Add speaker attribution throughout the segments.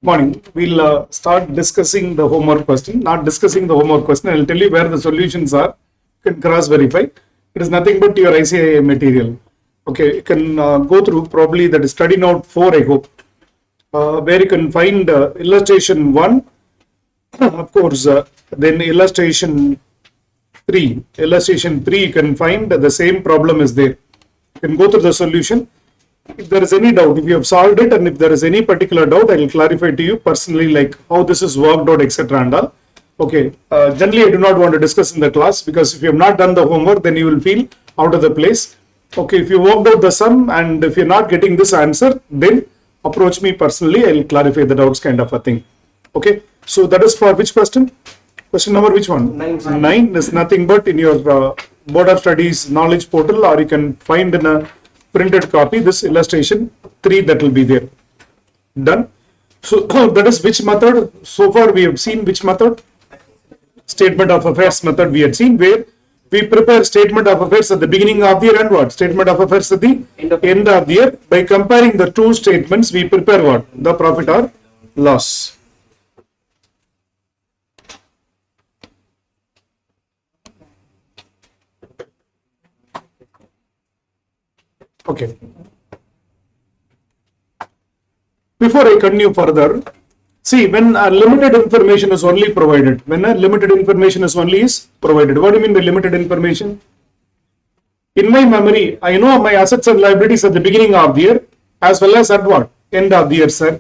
Speaker 1: Morning. We'll start discussing the homework question. Not discussing the homework question. I'll tell you where the solutions are. You can cross verify. It is nothing but your ICIA material. Okay, you can go through probably that is study note 4, I hope, where you can find illustration 1, of course, then illustration 3. Illustration 3, you can find the same problem is there. You can go through the solution. If there is any doubt, if you have solved it and if there is any particular doubt, I will clarify to you personally, like how this is worked out, etc. and all. Okay, generally I do not want to discuss in the class because if you have not done the homework, then you will feel out of the place. Okay, if you worked out the sum and if you're not getting this answer, then approach me personally, I will clarify the doubts, kind of a thing. Okay, so that is for which question? Question number which one? 9 is nothing but in your Board of Studies knowledge portal, or you can find in a printed copy this illustration 3 that will be there. Done. So that is which method? So far we have seen which method? Statement of affairs method we had seen, where we prepare statement of affairs at the beginning of the year and what? Statement of affairs at the end of the year. By comparing the two statements, we prepare what? The profit or loss. Okay. Before I continue further, see, when a limited information is only provided, what do you mean by limited information? In my memory, I know my assets and liabilities at the beginning of the year as well as at what? End of the year, sir.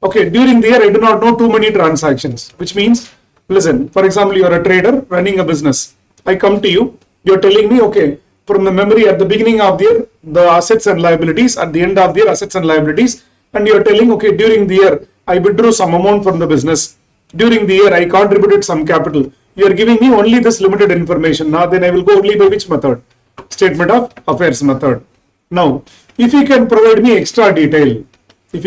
Speaker 1: Okay, during the year, I do not know too many transactions, which means, listen, for example, you are a trader running a business. I come to you, you're telling me, okay, from the memory at the beginning of the year, the assets and liabilities, at the end of the year, assets and liabilities, and you're telling, okay, during the year, I withdrew some amount from the business. During the year, I contributed some capital. You are giving me only this limited information. Now, then I will go only by which method? Statement of affairs method. Now, if you can provide me extra detail, then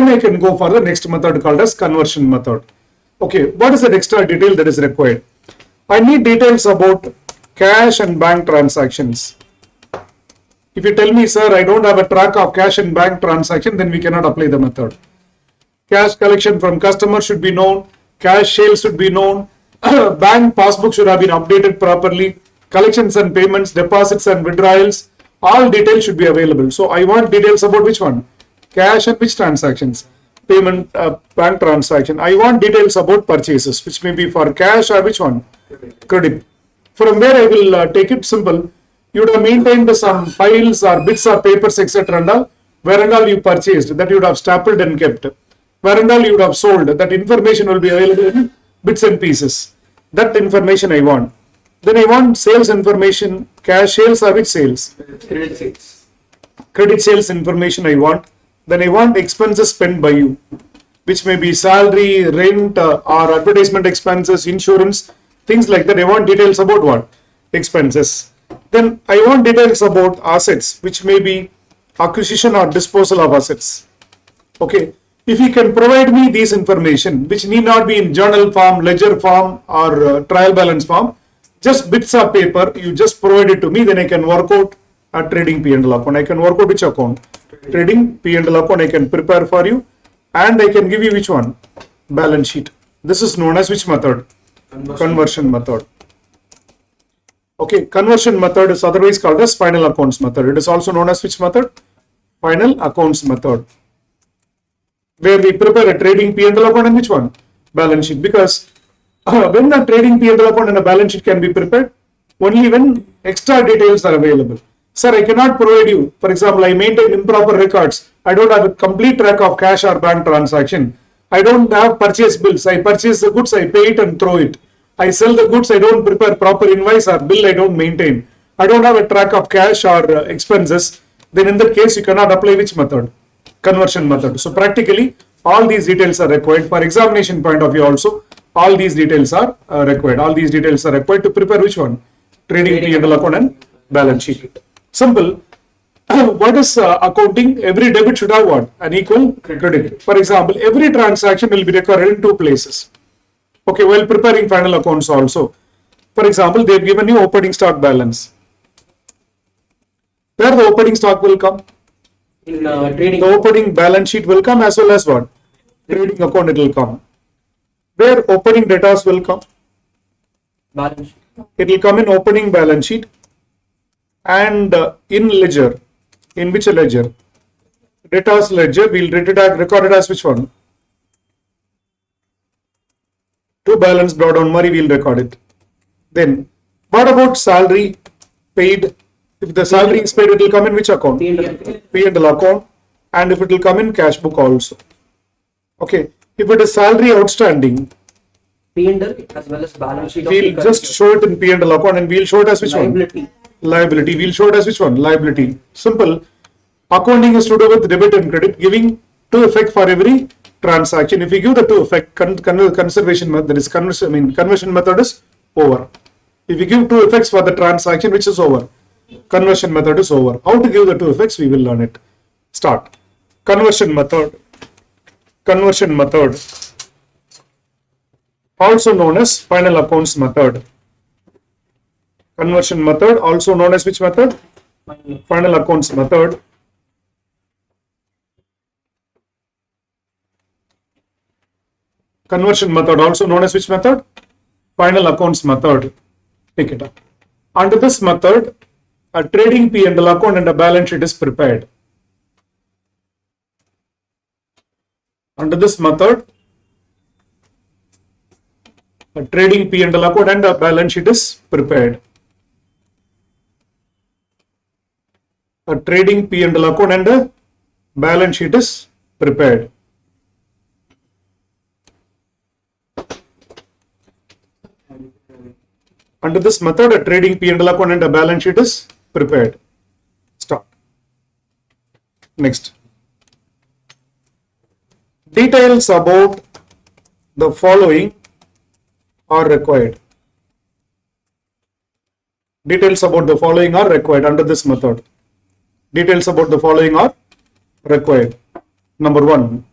Speaker 1: I can go for the next method called as conversion method. Okay, what is that extra detail that is required? I need details about cash and bank transactions. If you tell me, sir, I don't have a track of cash and bank transaction, then we cannot apply the method. Cash collection from customer should be known. Cash sales should be known. Bank passbook should have been updated properly. Collections and payments, deposits and withdrawals, all details should be available. So I want details about which one? Cash and which transactions? Payment, bank transaction. I want details about purchases, which may be for cash or which one? Credit. From where I will take it simple. You would have maintained some files or bits of papers, etc. and all, where and all you purchased, that you would have stapled and kept. Where and all you would have sold, that information will be available in bits and pieces. That information I want. Then I want sales information, cash sales or which sales?
Speaker 2: Credit sales.
Speaker 1: Credit sales information I want. Then I want expenses spent by you, which may be salary, rent, or advertisement expenses, insurance, things like that. I want details about what? Expenses. Then I want details about assets, which may be acquisition or disposal of assets. Okay. If you can provide me these information, which need not be in journal form, ledger form, or trial balance form, just bits of paper, you just provide it to me, then I can work out a trading P&L account. I can work out which account? Trading P&L account I can prepare for you, and I can give you which one? Balance sheet. This is known as which method? Conversion method. Okay, conversion method is otherwise called as final accounts method. It is also known as which method? Final accounts method. Where we prepare a trading P&L account and which one? Balance sheet. Because when a trading P&L account and a balance sheet can be prepared, only when extra details are available. Sir, I cannot provide you. For example, I maintain improper records. I don't have a complete track of cash or bank transaction. I don't have purchase bills. I purchase the goods, I pay it and throw it. I sell the goods, I don't prepare proper invoice or bill, I don't maintain. I don't have a track of cash or expenses. Then in that case, you cannot apply which method? Conversion method. So practically, all these details are required. For examination point of view also, all these details are required. All these details are required to prepare which one? Trading P&L account and balance sheet. Simple. What is accounting? Every debit should have what? An equal credit. For example, every transaction will be recorded in two places. Okay, while preparing final accounts also. For example, they have given you opening stock balance. Where the opening stock will come?
Speaker 2: In trading.
Speaker 1: The opening balance sheet will come as well as what? Trading account it will come. Where opening debtors will come?
Speaker 2: Balance sheet.
Speaker 1: It will come in opening balance sheet and in ledger. In which ledger? Debtors ledger, we'll record it as which one? To balance drawdown money, we'll record it. Then, what about salary paid? If the salary is paid, it will come in which account? P&L account. And if it will come in cash book also. Okay. If it is salary outstanding,
Speaker 2: P&L as well as balance sheet.
Speaker 1: we'll just show it in P&L account and we'll show it as which
Speaker 2: liability.
Speaker 1: one? Liability. We'll show it as which one? Liability. Simple. Accounting is to do with debit and credit, giving two effect for every transaction. If you give the two effect, conservation method is conversion method is over. If you give two effects for the transaction, which is over, conversion method is over. How to give the two effects, we will learn it. Start. Conversion method. Conversion method, also known as final accounts method. Conversion method, also known as which method? Final accounts method. Conversion method, also known as which method? Final accounts method. Pick it up. Under this method, a trading P&L account and a balance sheet is prepared. Under this method, a trading P&L account and a balance sheet is prepared. A trading P&L account and a balance sheet is prepared. Under this method, a trading P&L account and a balance sheet is prepared. Start. Next. Details about the following are required. Details about the following are required under this method. Details about the following are required. Number 1.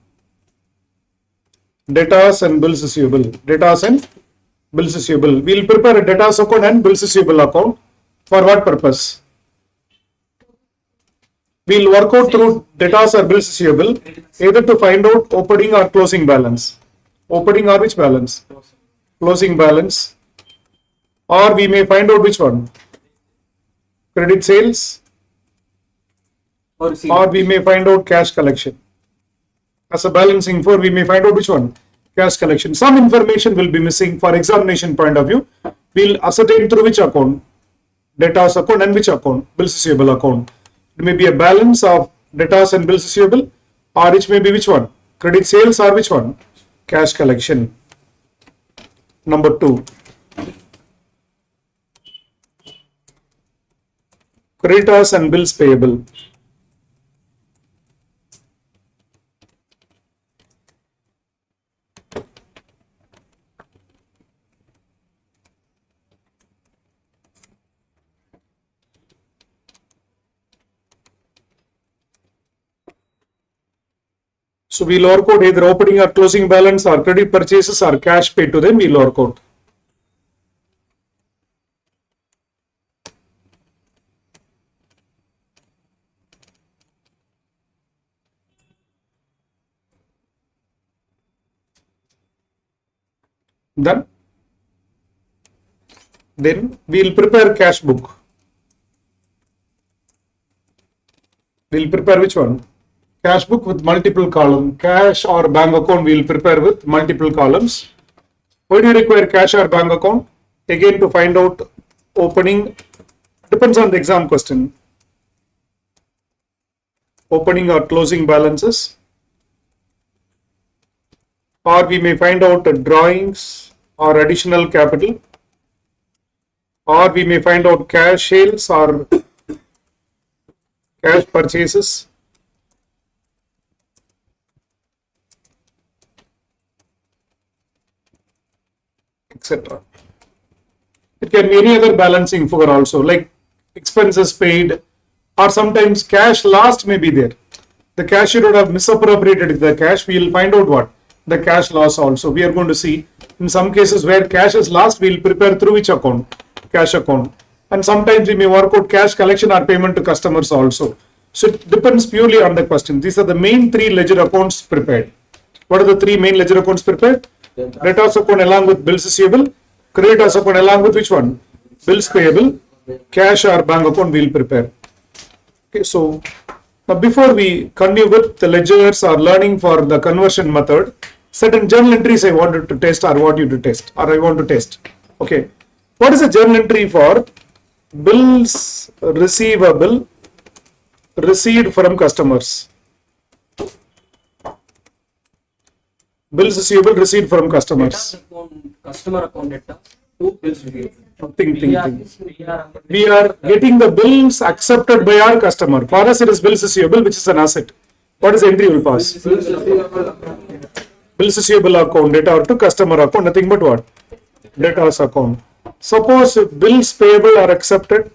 Speaker 1: Debtors and bills receivable. Debtors and bills receivable. We will prepare a debtors account and bills receivable account. For what purpose? We will work out through debtors or bills receivable either to find out opening or closing balance. Opening or which balance? Closing balance. Or we may find out which one? Credit sales. Or we may find out cash collection. As a balancing for, we may find out which one? Cash collection. Some information will be missing for examination point of view. We'll ascertain through which account? Debtors account and which account? Bills receivable account. It may be a balance of debtors and bills receivable, or it may be which one? Credit sales or which one? Cash collection. Number 2. Creditors and bills payable. So we lower code either opening or closing balance or credit purchases or cash paid to them, we lower code. Then we will prepare cash book. We will prepare which one? Cash book with multiple columns. Cash or bank account we will prepare with multiple columns. Why do you require cash or bank account? Again, to find out opening, depends on the exam question. Opening or closing balances. Or we may find out drawings or additional capital. Or we may find out cash sales or cash purchases. Etc. It can be any other balancing figure also, like expenses paid, or sometimes cash lost may be there. The cashier would have misappropriated the cash. We will find out what? The cash loss also. We are going to see in some cases where cash is lost, we will prepare through which account? Cash account. And sometimes we may work out cash collection or payment to customers also. So it depends purely on the question. These are the main three ledger accounts prepared. What are the three main ledger accounts prepared? Debtors account along with bills receivable, creditors account along with which one? Bills payable, cash or bank account we'll prepare. Okay, so now before we continue with the ledgers or learning for the conversion method, certain journal entries I wanted to test or want you to test or I want to test. Okay, what is a journal entry for bills receivable received from customers? Bills receivable received from customers.
Speaker 2: Debtors account, customer account data to bills receivable.
Speaker 1: Think.
Speaker 2: We are
Speaker 1: We are getting the bills accepted by our customer. For us, it is bills receivable, which is an asset. What is the entry will pass? Bills receivable account data to customer account, nothing but what? Debtors account. Suppose if bills payable are accepted,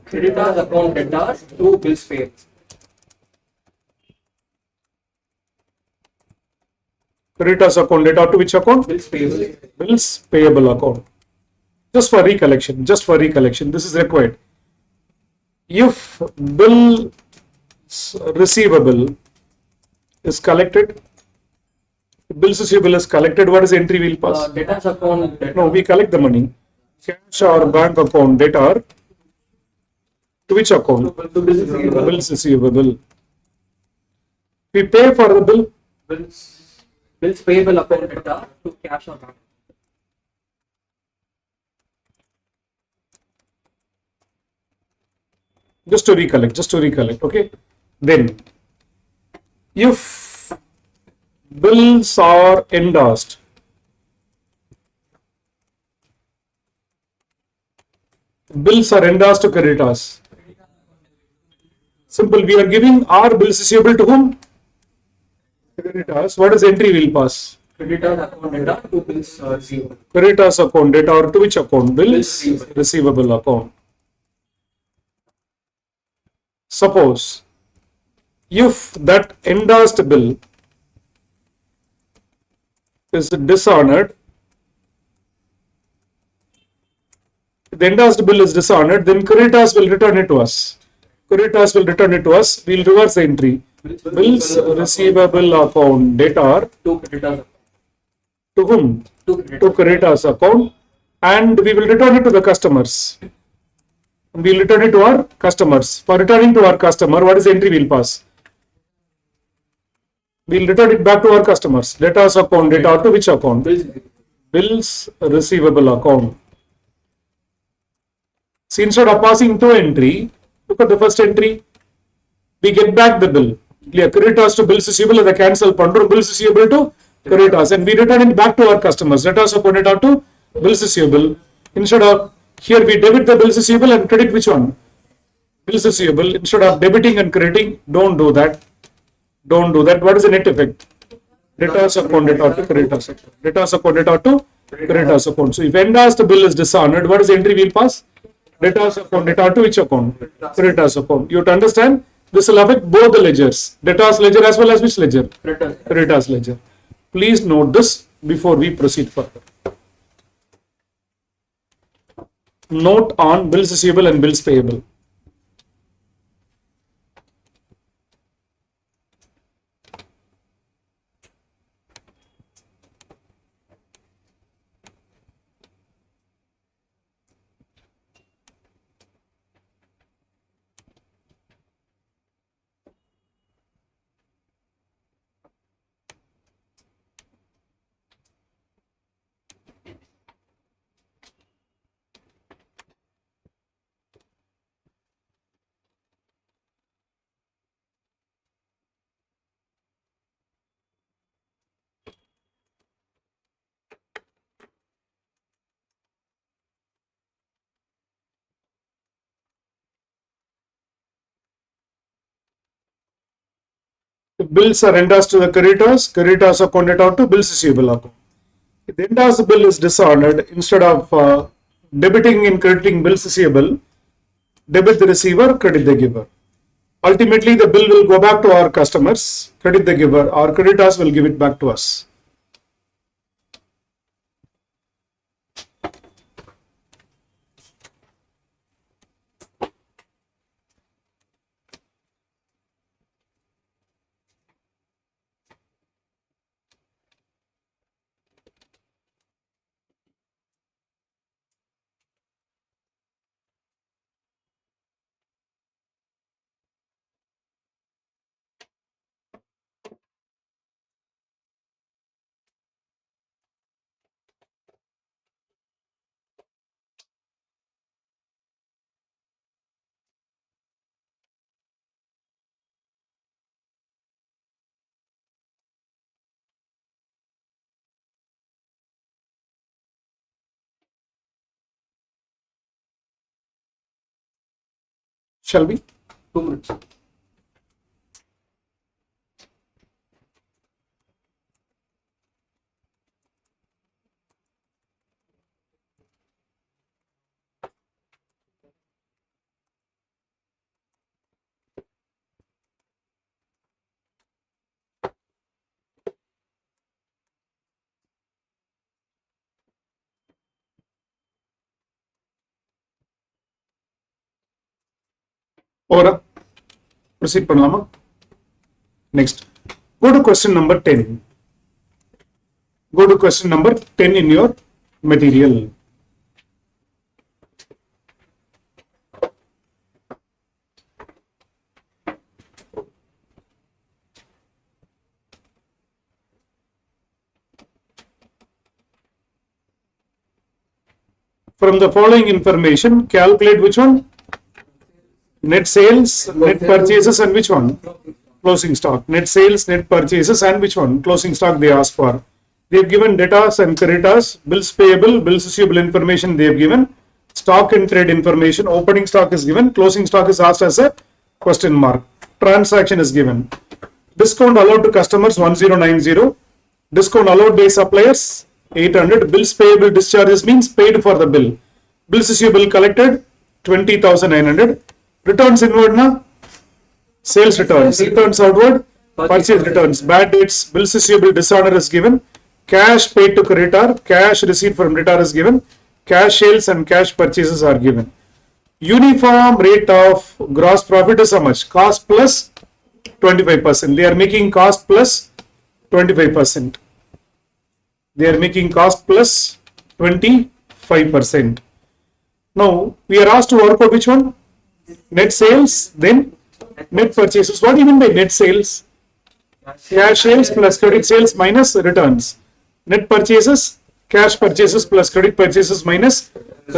Speaker 2: creditors account debtors to bills payable.
Speaker 1: creditors account data to which account?
Speaker 2: Bills payable.
Speaker 1: Bills payable account. Just for recollection, this is required. If bill receivable is collected, bills receivable is collected, what is the entry we'll pass?
Speaker 2: Debtors account debtor.
Speaker 1: No, we collect the money. Cash or bank account data to which account?
Speaker 2: To bills receivable.
Speaker 1: Bills receivable. We pay for the bill.
Speaker 2: Bills payable account debtor to cash or bank.
Speaker 1: Just to recollect, okay? Then, if bills are endorsed, to creditors. Simple, we are giving our bills receivable to whom? Creditors. What is entry we'll pass?
Speaker 2: Creditors account debtor to bills receivable.
Speaker 1: Creditors account data to which account? Bills receivable account. Suppose if that endorsed bill is dishonored, if the endorsed bill is dishonored, then creditors will return it to us. We'll reverse the entry. Bills receivable account data
Speaker 2: To creditors.
Speaker 1: to whom? To creditors account, and we will return it to the customers. We will return it to our customers. For returning to our customer, what is the entry we'll pass? We'll return it back to our customers. Debtors account data to which account? Bills receivable account. See, instead of passing to entry, look at the first entry. We get back the bill. Creditors to bills receivable, the cancel pandru, bills receivable to creditors, and we return it back to our customers. Debtors account data to bills receivable. Instead of here, we debit the bills receivable and credit which one? Bills receivable. Instead of debiting and crediting, don't do that. What is the net effect? Debtors account data to creditors account. Debtors account data to creditors account. So if endorsed bill is dishonored, what is the entry we'll pass? Debtors account data to which account? Creditors account. You have to understand, this will affect both the ledgers. Debtors ledger as well as which ledger? Creditors ledger. Please note this before we proceed further. Note on bills receivable and bills payable. If bills are endorsed to the creditors account data to bills receivable account. If the endorsed bill is dishonored, instead of debiting and crediting bills receivable, debit the receiver, credit the giver. Ultimately, the bill will go back to our customers, credit the giver, our creditors will give it back to us. Shall we?
Speaker 2: 2 minutes.
Speaker 1: Over. Proceed பண்ணலாமா? Next. Go to question number 10. Go to question number 10 in your material. From the following information, calculate which one? Net sales, net purchases, and which one? Closing stock. Net sales, net purchases, and which one? Closing stock they asked for. They have given debtors and creditors, bills payable, bills receivable information they have given, stock and trade information, opening stock is given, closing stock is asked as a question mark. Transaction is given. Discount allowed to customers 1090. Discount allowed by suppliers 800. Bills payable discharges means paid for the bill. Bills receivable collected 20,900. Returns inward na sales returns. Returns outward purchase returns. Bad debts, bills receivable dishonor is given. Cash paid to creditor, cash received from debtor is given. Cash sales and cash purchases are given. Uniform rate of gross profit is how much? Cost plus 25%. They are making cost plus 25%. They are making cost plus 25%. Now we are asked to work out which one? Net sales, then net purchases. What do you mean by net sales? Cash sales plus credit sales minus returns. Net purchases, cash purchases plus credit purchases minus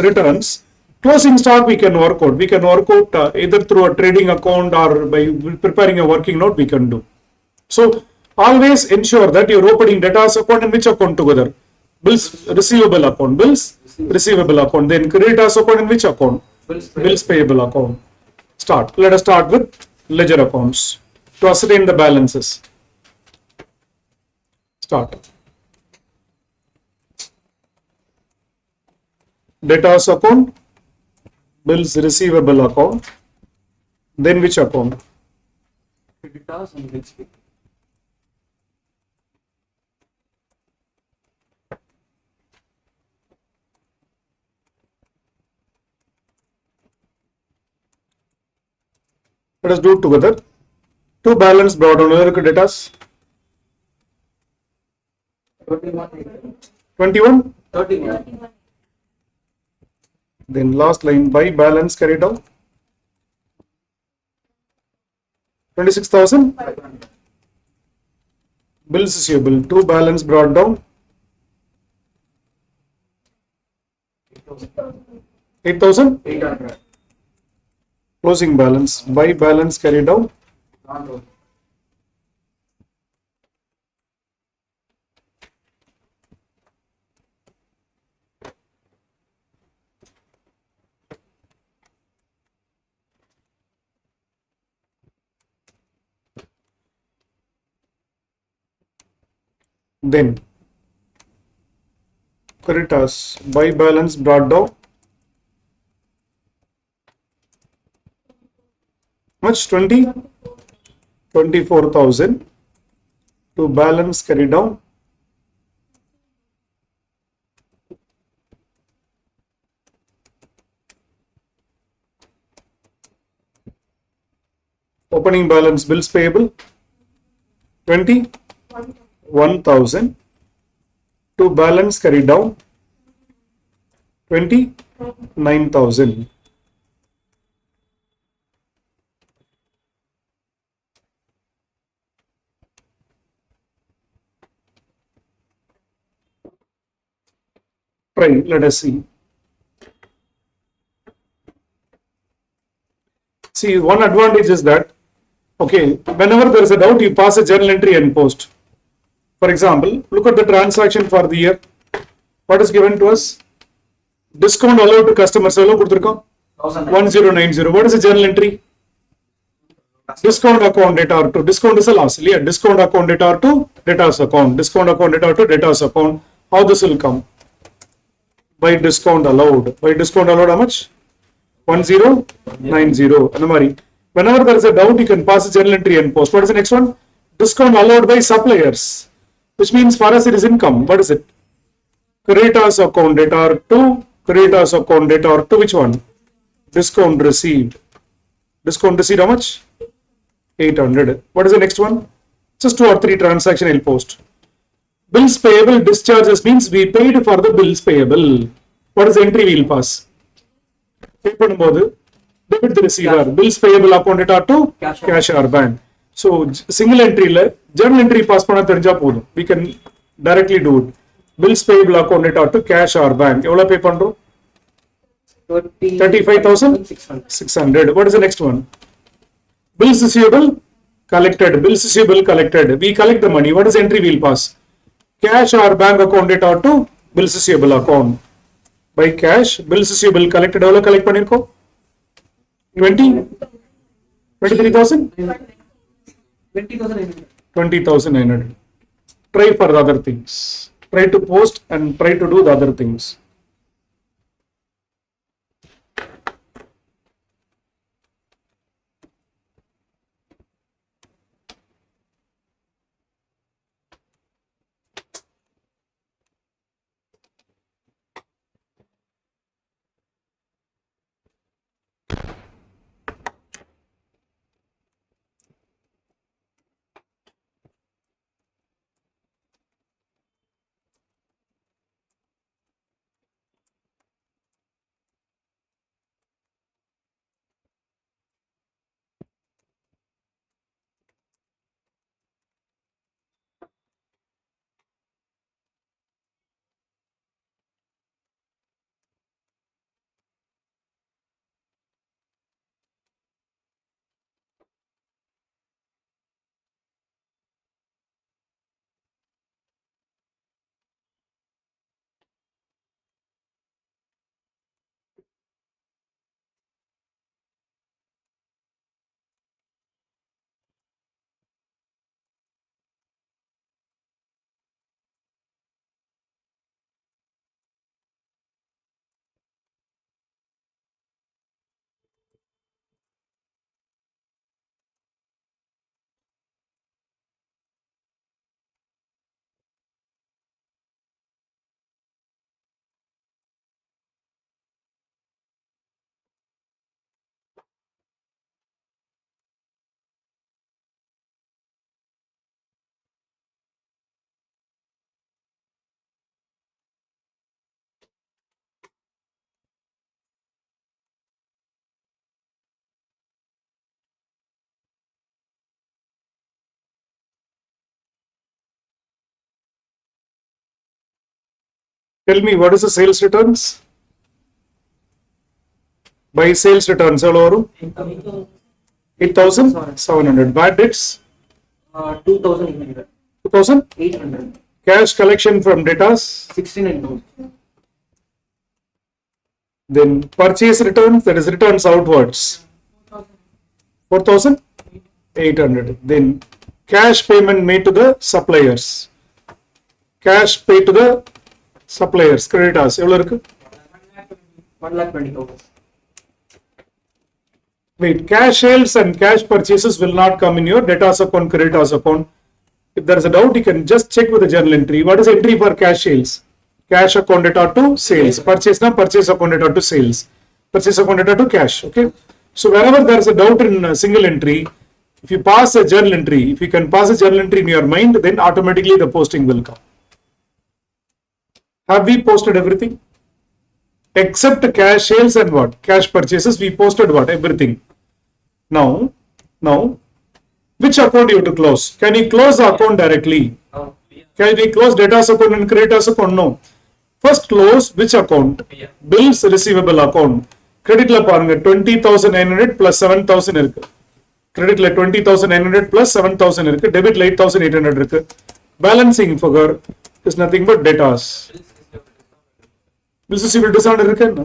Speaker 1: returns. Closing stock we can work out. We can work out either through a trading account or by preparing a working note we can do. So always ensure that your opening debtors account and which account together? Bills receivable account. Bills receivable account. Then creditors account and which account? Bills payable account. Start. Let us start with ledger accounts to ascertain the balances. Start. Debtors account, bills receivable account, then which account?
Speaker 2: Creditors and bills payable.
Speaker 1: Let us do it together. Two balance brought on debtors.
Speaker 2: 31.
Speaker 1: 21.
Speaker 2: 31.
Speaker 1: Then last line by balance carried out. 26,000. Bills receivable. Two balance brought down. 8,000.
Speaker 2: 800.
Speaker 1: Closing balance by balance carried out.
Speaker 2: 1,000.
Speaker 1: Then creditors by balance brought down. Much 20? 24,000 to balance carried down. Opening balance bills payable 21,000 to balance carried down 29,000. Try, let us see. See, one advantage is that, okay, whenever there is a doubt, you pass a journal entry and post. For example, look at the transaction for the year. What is given to us? Discount allowed to customers. 1090. What is the journal entry? Discount account data or to discount is a loss. Yeah, discount account data or to debtors account. Discount account data or to debtors account. How this will come? By discount allowed. By discount allowed how much? 1090. Anamari. Whenever there is a doubt, you can pass a journal entry and post. What is the next one? Discount allowed by suppliers. Which means for us it is income. What is it? Creditors account data or to creditors account data or to which one? Discount received. Discount received how much? 800. What is the next one? Just 2 or 3 transaction I'll post. Bills payable discharges means we paid for the bills payable. What is the entry we'll pass? Pay பண்ணும்போது debit the receiver. Bills payable account data to cash or bank. So single entry la journal entry pass பண்ண தெரிஞ்சா போதும். We can directly do it. Bills payable account data to cash or bank. எவ்வளவு pay பண்றோம்? 35,600. What is the next one? Bills receivable collected. Bills receivable collected. We collect the money. What is the entry we'll pass? Cash or bank account data to bills receivable account. By cash, bills receivable collected. எவ்வளவு collect பண்ணிருக்கோம்? 23,000? 20,900. Try for the other things. Try to post and try to do the other things. Tell me, what is the sales returns? By sales returns, எவ்வளவு வரும்? 8,700. Bad debts?
Speaker 2: 2,800.
Speaker 1: 2,800. Cash collection from debtors?
Speaker 2: 69,000.
Speaker 1: Then purchase returns, that is returns outwards. 4,800. Then cash payment made to the suppliers. Cash paid to the suppliers, creditors. எவ்வளவு இருக்கு?
Speaker 2: 1,20,000.
Speaker 1: Wait, cash sales and cash purchases will not come in your debtors account, creditors account. If there is a doubt, you can just check with the journal entry. What is entry for cash sales? Cash account data to sales. Purchase na purchase account data to sales. Purchase account data to cash. Okay. So wherever there is a doubt in a single entry, if you pass a journal entry, if you can pass a journal entry in your mind, then automatically the posting will come. Have we posted everything? Except cash sales and what? Cash purchases, we posted what? Everything. Now, which account you have to close? Can you close the account directly? Can we close debtors account and creditors account? No. First close which account? Bills receivable account. Credit la பாருங்க 20,900 plus 7,000 இருக்கு. Credit la 20,900 plus 7,000 இருக்கு. Debit la 8,800 இருக்கு. Balancing figure is nothing but debtors. Bills receivable dishonored இருக்கு என்ன?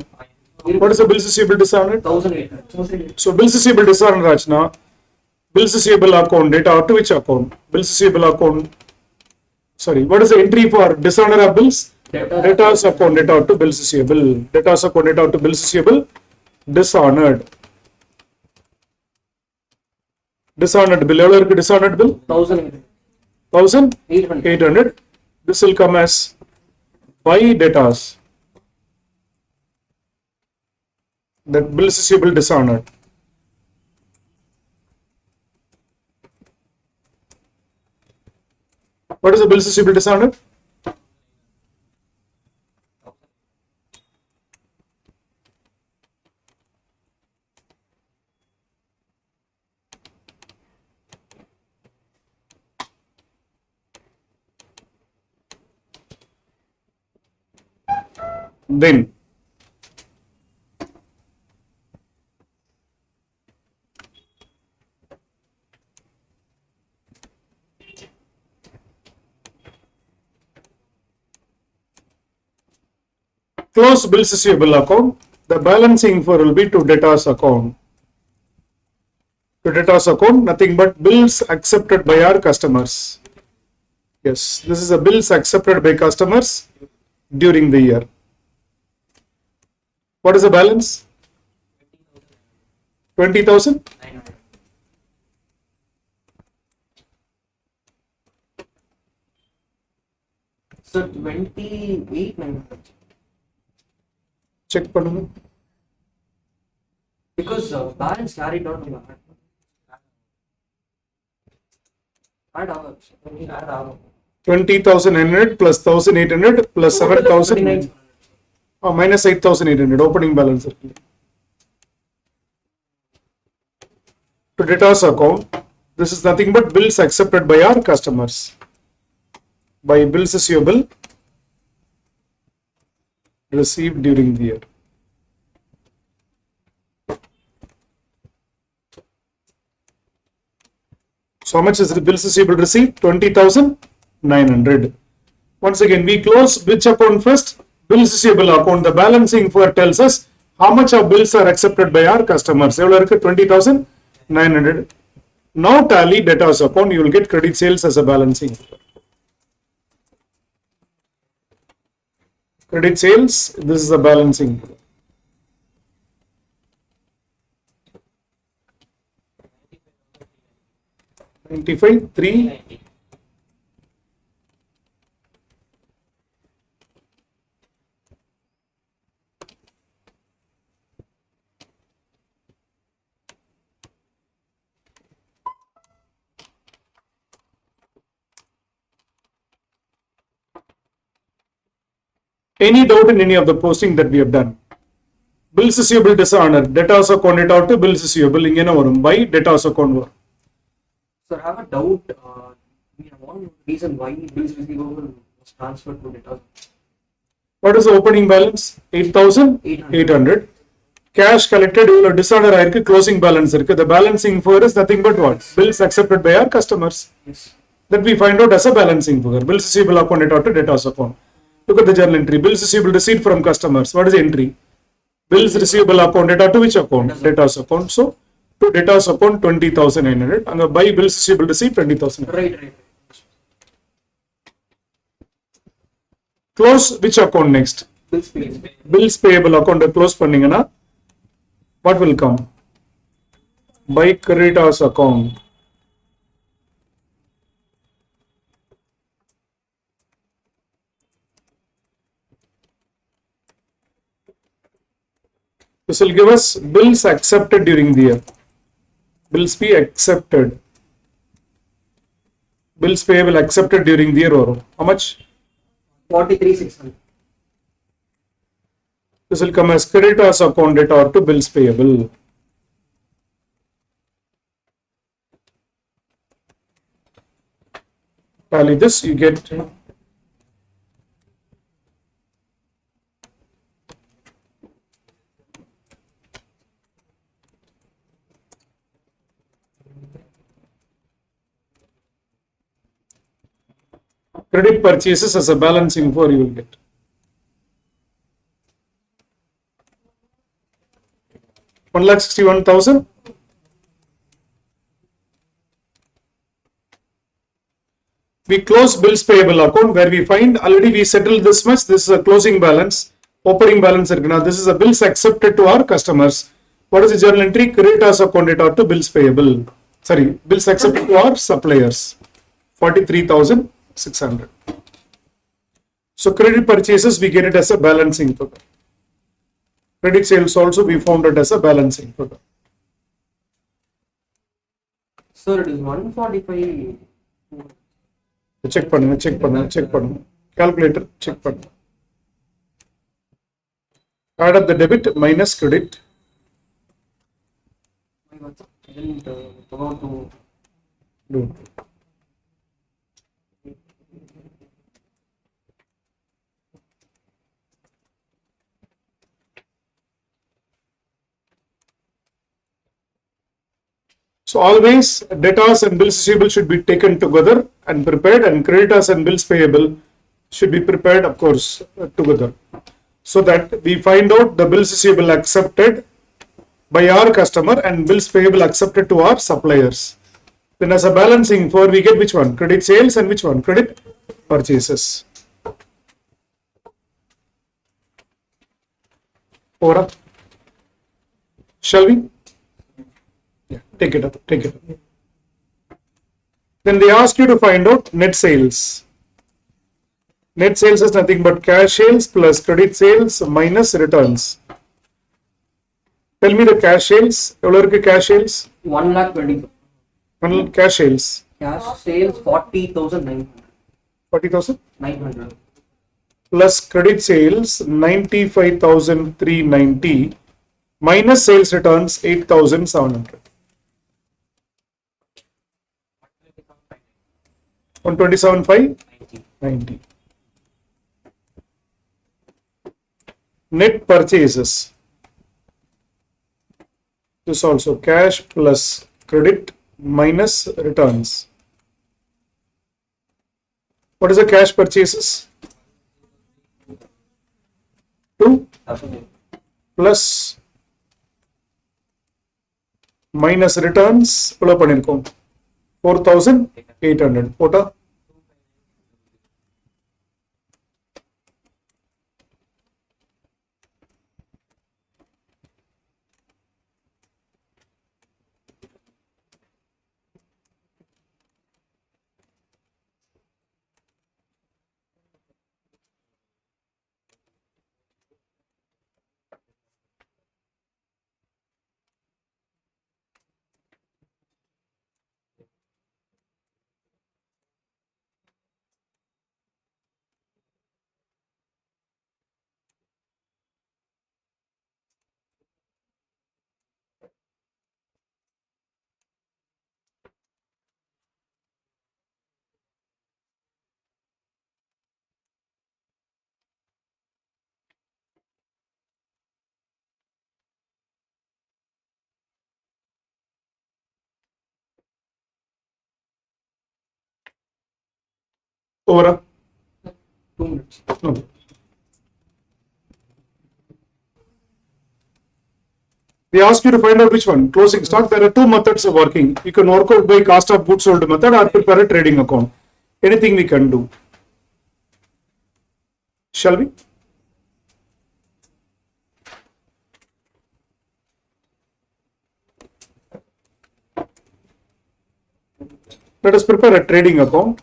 Speaker 1: What is the bills receivable dishonored?
Speaker 2: 1,800.
Speaker 1: So bills receivable dishonored ஆச்சுனா Bills receivable account data to which account? Bills receivable account. Sorry, what is the entry for dishonor of bills? Debtors account data to bills receivable. Debtors account data to bills receivable. Dishonored. Dishonored bill. எவ்வளவு இருக்கு dishonored bill?
Speaker 2: 1,800.
Speaker 1: This will come as by debtors. That bills receivable dishonored. What is the bills receivable dishonored? Then close bills receivable account, the balancing for will be to debtors account. To debtors account, nothing but bills accepted by our customers. Yes, this is a bills accepted by customers during the year. What is the balance? 20,000?
Speaker 2: So 28,900.
Speaker 1: Check பண்ணுங்க.
Speaker 2: Because balance carried out in the add hours. Add hours.
Speaker 1: 20,900 plus 1,800 plus 7,000 minus 8,800 opening balance. To debtors account, this is nothing but bills accepted by our customers. By bills receivable received during the year. So how much is the bills receivable received? 20,900. Once again, we close which account first? Bills receivable account. The balancing for tells us how much of bills are accepted by our customers. 20,900. Now tally debtors account. You will get credit sales as a balancing. Credit sales. This is a balancing. $95,390. Any doubt in any of the posting that we have done? Bills receivable dishonor, debtors account data to bills receivable இங்க என்ன வரும்? By debtors account வரும்.
Speaker 2: Sir, I have a doubt. One reason why bills receivable was transferred to debtors.
Speaker 1: What is the opening balance? 8,800. Cash collected இவ்வளவு dishonor ஆயிருக்கு, closing balance இருக்கு. The balancing figure is nothing but what? Bills accepted by our customers.
Speaker 2: Yes.
Speaker 1: That we find out as a balancing figure. Bills receivable account data to debtors account. Look at the journal entry. Bills receivable received from customers. What is the entry? Bills receivable account data to which account? Debtors account. So to debtors account 20,900. And by bills receivable received 20,000.
Speaker 2: Right.
Speaker 1: Close which account next?
Speaker 2: Bills payable.
Speaker 1: Bills payable account close பண்ணீங்கன்னா what will come? By creditors account. This will give us bills accepted during the year. Bills be accepted. Bills payable accepted during the year வரும். How much?
Speaker 2: 43,600.
Speaker 1: This will come as creditors account data to bills payable. Tally this, you get credit purchases as a balancing for you will get. $1,61,000. we close bills payable account where we find already we settled this much. This is a closing balance, opening balance. Now this is a bills accepted to our customers. What is the journal entry? Creditors account data to bills payable. Sorry, bills accepted to our suppliers. 43,600. So credit purchases we get it as a balancing figure. Credit sales also we found it as a balancing figure.
Speaker 2: Sir, it is 145.
Speaker 1: Check பண்ணுங்க. Calculator check பண்ணுங்க. Add up the debit minus credit.
Speaker 2: About to
Speaker 1: Do. So always debtors and bills receivable should be taken together and prepared, and creditors and bills payable should be prepared, of course, together, so that we find out the bills receivable accepted by our customer and bills payable accepted to our suppliers. Then as a balancing for we get which one? Credit sales and which one? Credit purchases. Over. Shall we? Yeah, take it up. Then they ask you to find out net sales. Net sales is nothing but cash sales plus credit sales minus returns. Tell me the cash sales. எவ்வளவு இருக்கு cash sales?
Speaker 2: 1,20,000.
Speaker 1: Cash sales.
Speaker 2: Cash sales 40,900.
Speaker 1: 40,900 plus credit sales 95,390 minus sales returns 8,700. 127,590. Net purchases. This also cash plus credit minus returns. What is the cash purchases? 2 plus minus returns. எவ்வளவு பண்ணிருக்கோம்? 4,800. போட்டா over.
Speaker 2: 2 minutes.
Speaker 1: No. They ask you to find out which one. Closing stock. There are two methods of working. You can work out by cost of goods sold method or prepare a trading account. Anything we can do. Shall we? Let us prepare a trading account.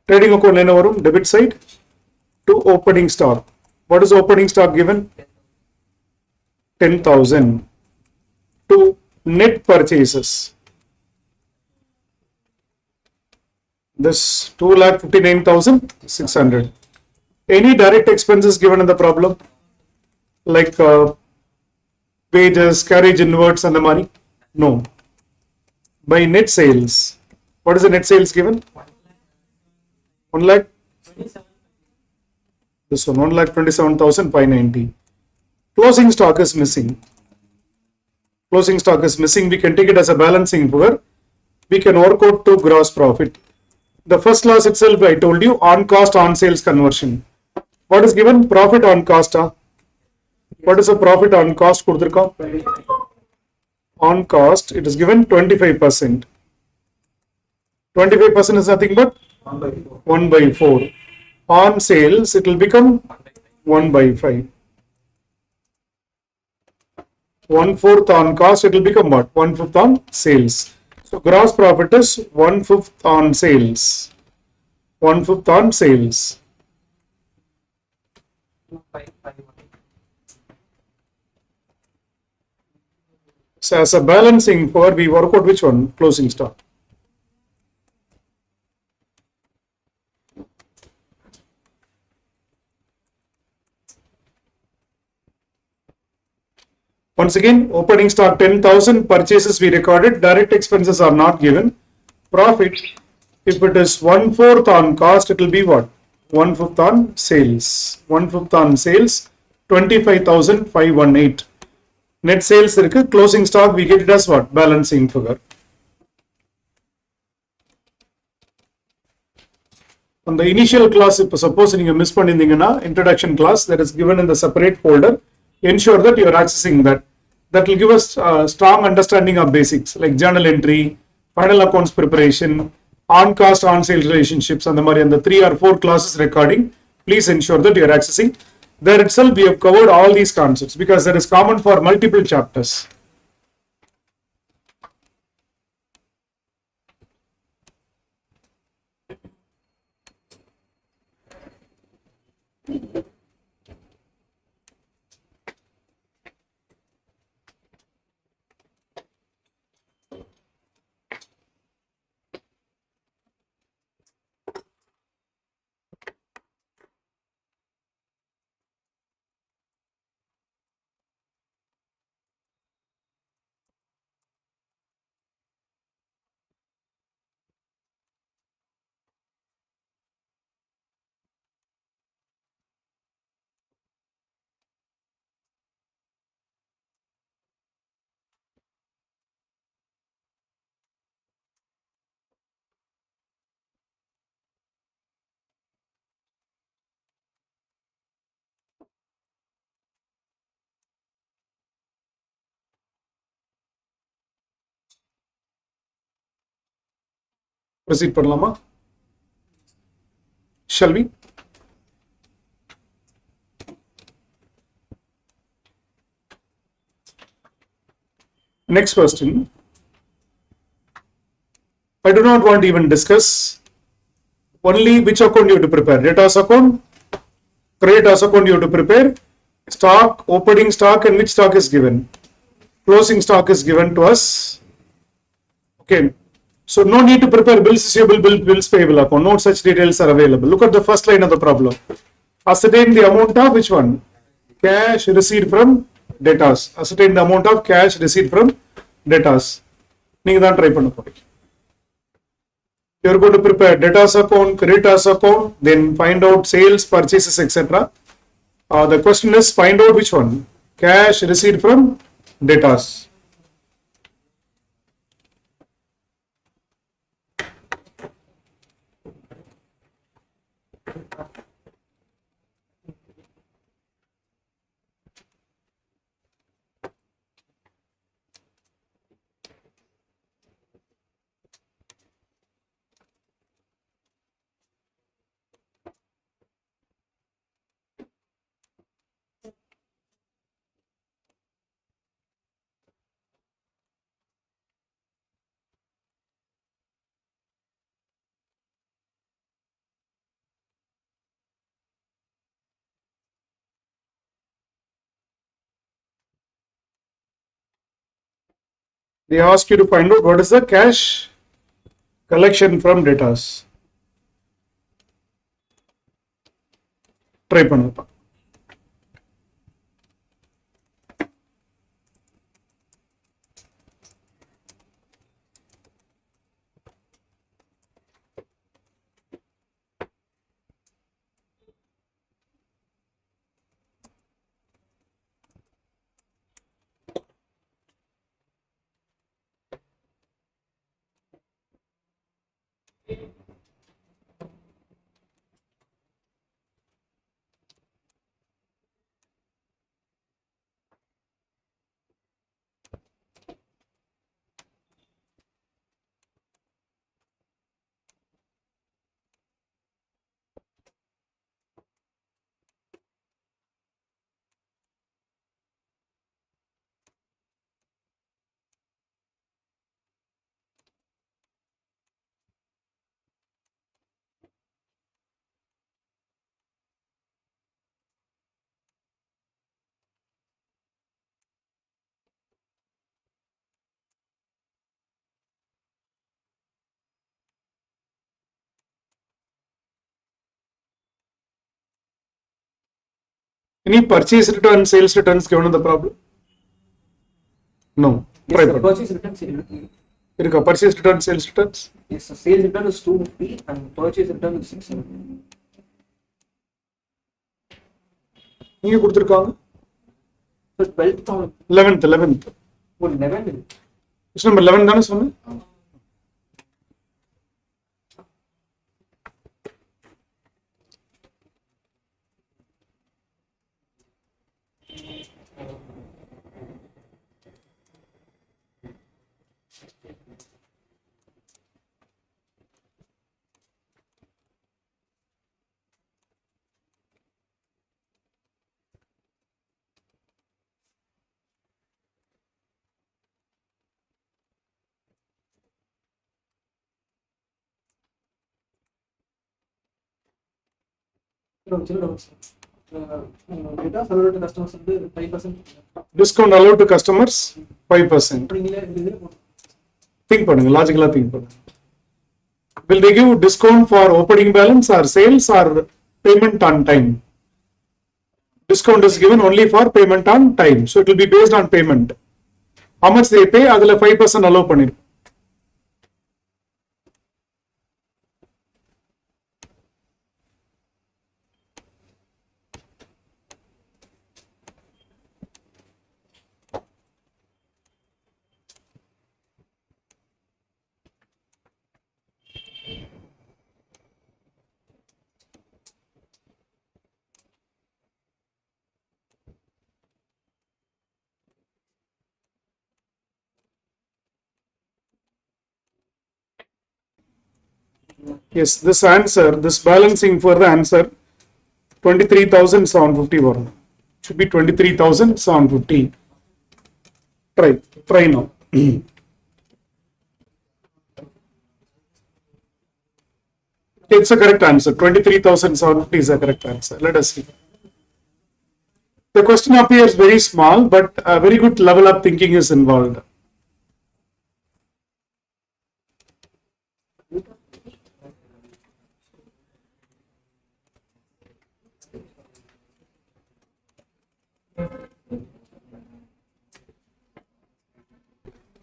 Speaker 1: Trading account என்ன வரும்? Debit side to opening stock. What is opening stock given? 10,000 to net purchases. This 2,59,600. Any direct expenses given in the problem? Like wages, carriage inwards and the money? No. By net sales. What is the net sales given? 1 lakh. This one 1,27,590. Closing stock is missing. Closing stock is missing. We can take it as a balancing figure. We can work out to gross profit. The first loss itself I told you on cost on sales conversion. What is given? Profit on cost. What is the profit on cost? On cost it is given 25%. 25% is nothing but
Speaker 2: 1 by 4.
Speaker 1: 1 by 4. On sales, it will become 1 by 5. 1/4 on cost, it will become what? 1/5 on sales. So gross profit is 1/5 on sales. 1/5 on sales.
Speaker 2: 2551.
Speaker 1: So as a balancing for, we work out which one? Closing stock. Once again, opening stock 10,000, purchases we recorded, direct expenses are not given. Profit, if it is 1/4 on cost, it will be what? 1/5 on sales. 1/5 on sales, 25,518. Net sales irukku, closing stock we get it as what? Balancing figure. On the initial class, if suppose you miss பண்ணிருந்தீங்கன்னா introduction class that is given in the separate folder, ensure that you are accessing that. That will give us strong understanding of basics like journal entry, final accounts preparation, on cost, on sales relationships, and the 3 or 4 classes recording. Please ensure that you are accessing. There itself we have covered all these concepts because that is common for multiple chapters. Proceed பண்ணலாமா? Shall we? Next question. I do not want to even discuss. Only which account you have to prepare? Debtors account, creditors account you have to prepare. Stock, opening stock, and which stock is given? Closing stock is given to us. Okay. So no need to prepare bills receivable, bills payable account. No such details are available. Look at the first line of the problem. Ascertain the amount of which one? Cash received from debtors. Ascertain the amount of cash received from debtors. நீங்க தான் try பண்ண போறீங்க. You're going to prepare debtors account, creditors account, then find out sales, purchases, etc. The question is find out which one? Cash received from debtors. They ask you to find out what is the cash collection from debtors. Try பண்ணுப்பா. Any purchase return, sales returns given the problem? No.
Speaker 2: Yes,
Speaker 1: Try
Speaker 2: sir.
Speaker 1: பண்ணு.
Speaker 2: Purchase return,
Speaker 1: இருக்கா purchase return, sales returns?
Speaker 2: yes, sir. Sales return is 250 and purchase return is 600.
Speaker 1: நீங்க கொடுத்திருக்காங்க
Speaker 2: So 12,000.
Speaker 1: 11th
Speaker 2: Oh, 11.
Speaker 1: Question number 11 தானே சொன்னேன்.
Speaker 2: Data server to customers வந்து 5%.
Speaker 1: Discount allowed to customers 5%. Think பண்ணுங்க, logically think பண்ணுங்க. Will they give discount for opening balance or sales or payment on time? Discount is given only for payment on time. So it will be based on payment. How much they pay, அதுல 5% allow பண்ணிரு. Yes, this answer, this balancing for the answer 23,750 வரும். Should be 23,750. Try now. It's a correct answer. 23,750 is a correct answer. Let us see. The question appears very small, but a very good level of thinking is involved.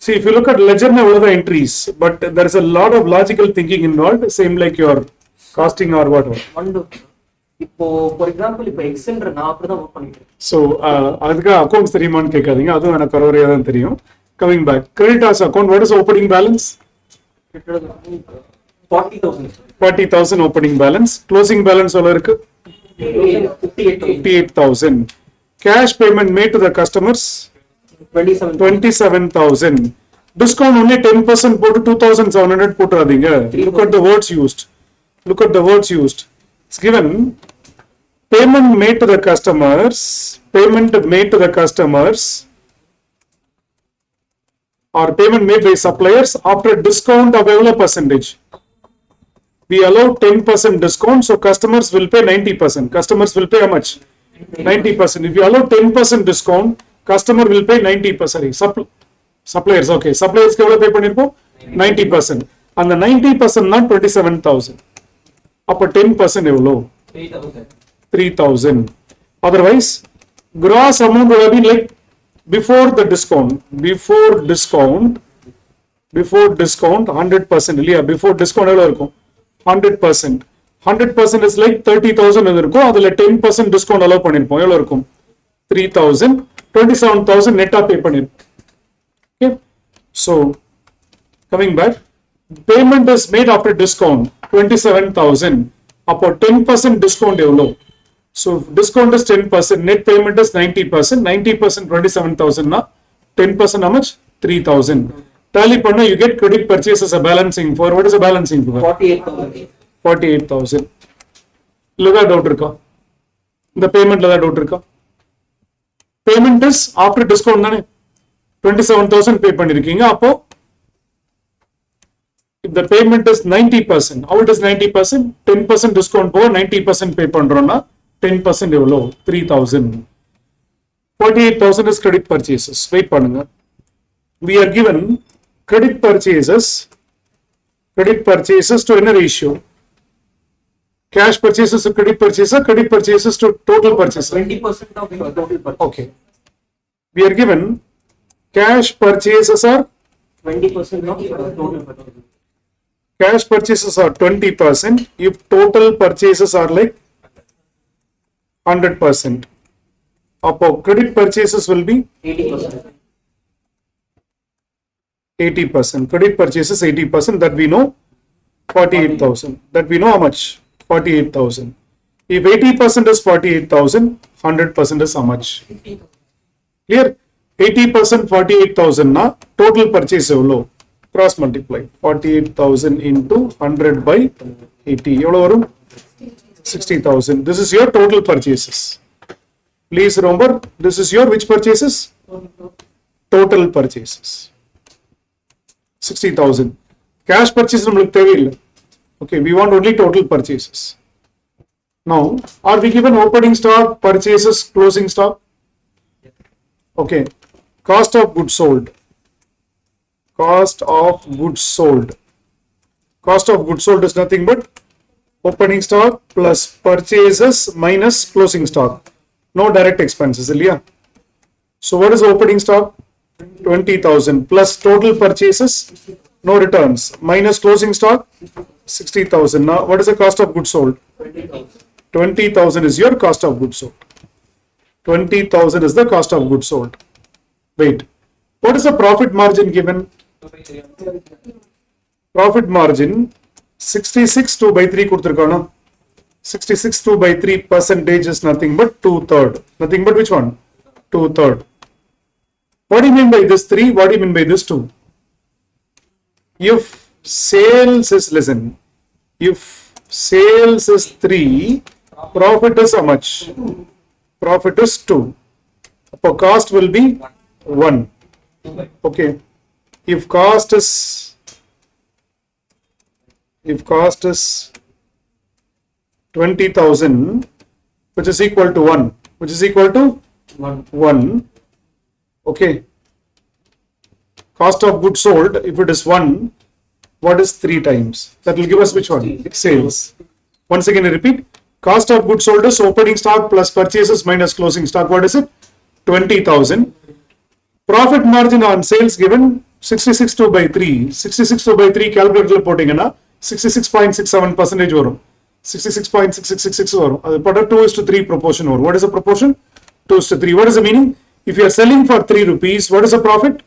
Speaker 1: See, if you look at ledger, now what are the entries? But there is a lot of logical thinking involved, same like your costing or whatever.
Speaker 2: இப்போ for example இப்போ எக்ஸெல்ன்ற நான் அப்படிதான் work பண்ணிட்டேன்.
Speaker 1: So அதுக்கு accounts தெரியுமான்னு கேட்காதீங்க, அதுவும் எனக்கு குறைவரையாக தான் தெரியும். Coming back, creditors account, what is opening balance?
Speaker 2: 40,000.
Speaker 1: 40,000 opening balance. Closing balance எவ்வளோ இருக்கு? 58,000. Cash payment made to the customers 27,000. Discount only 10% போட்டு 2,700 போட்டுறாதீங்க. Look at the words used. Look at the words used. It's given payment made to the customers, payment made to the customers or payment made by suppliers after discount of eவ்வளோ percentage? We allow 10% discount, so customers will pay 90%. Customers will pay how much? 90%. If you allow 10% discount, customer will pay 90%. Suppliers, okay. Suppliers க்கு எவ்வளவு pay பண்ணிருப்போம்? 90%. அந்த 90% தான் 27,000. அப்ப 10% எவ்வளோ? 3,000. Otherwise, gross amount would have been like before the discount. Before discount 100% இல்லையா? Before discount எவ்வளவு இருக்கும்? 100%. 100% is like 30,000 இருக்கும். அதுல 10% discount allow பண்ணிருப்போம். எவ்வளவு இருக்கும்? 3,000. 27,000 நெட்டா பே பண்ணிருப்போம். Okay. So, coming back, payment is made after discount 27,000. அப்போ 10% discount எவ்வளோ? So, discount is 10%, net payment is 90%, 90% 27,000 na 10% how much? 3,000. Tally panna, you get credit purchase as a balancing for, what is a balancing for?
Speaker 2: 48,000.
Speaker 1: 48,000. இல்ல தான் doubt இருக்கா? இந்த பேமெண்ட்ல தான் doubt இருக்கா? Payment is after discount தானே? 27,000 பே பண்ணிருக்கீங்க. அப்போ if the payment is 90%, how it is 90%? 10% discount போக 90% pay பண்றோம்னா 10% எவ்வளோ? 3,000. 48,000 is credit purchases. Wait பண்ணுங்க. We are given credit purchases to என்ன ratio? cash purchases to credit purchases to total purchaser.
Speaker 2: 20% of total purchase.
Speaker 1: Okay. We are given cash purchases are
Speaker 2: 20% of total purchase.
Speaker 1: cash purchases are 20% if total purchases are like 100%. Appo credit purchases will be
Speaker 2: 80%.
Speaker 1: 80%. Credit purchases 80%, that we know 48,000. That we know how much? 48,000. If 80% is 48,000, 100% is how much? Clear? 80% 48,000 na total purchase evlo? Cross multiply. 48,000 into 100 by 80. Evlo varum? 60,000. This is your total purchases. Please remember, this is your which purchases? Total purchases. 60,000. Cash purchase namukku thevilla. Okay, we want only total purchases. Now, are we given opening stock, purchases, closing stock? Okay, cost of goods sold. Cost of goods sold. Cost of goods sold is nothing but opening stock plus purchases minus closing stock. No direct expenses, Ilya. So what is opening stock? 20,000 plus total purchases, no returns, minus closing stock, 60,000. Now, what is the cost of goods sold? 20,000 is your cost of goods sold. 20,000 is the cost of goods sold. Wait, what is the profit margin given? Profit margin 66 2 by 3 kuduthirukana. 66 2 by 3 percentage is nothing but 2/3. Nothing but which one? 2/3. What do you mean by this 3? What do you mean by this 2? If sales is, listen, if sales is 3, profit is how much? Profit is 2. So cost will be 1. Okay. If cost is 20,000, which is equal to 1, which is equal to 1. Okay. Cost of goods sold, if it is 1, what is 3 times? That will give us which one? Sales. Once again, I repeat. Cost of goods sold is opening stock plus purchases minus closing stock. What is it? 20,000. Profit margin on sales given 66 2 by 3. 66 2 by 3 calculator putting in a 66.67% varum. 66.6666 varum. Put a 2:3 proportion varum. What is the proportion? 2:3. What is the meaning? If you are selling for 3 rupees, what is the profit?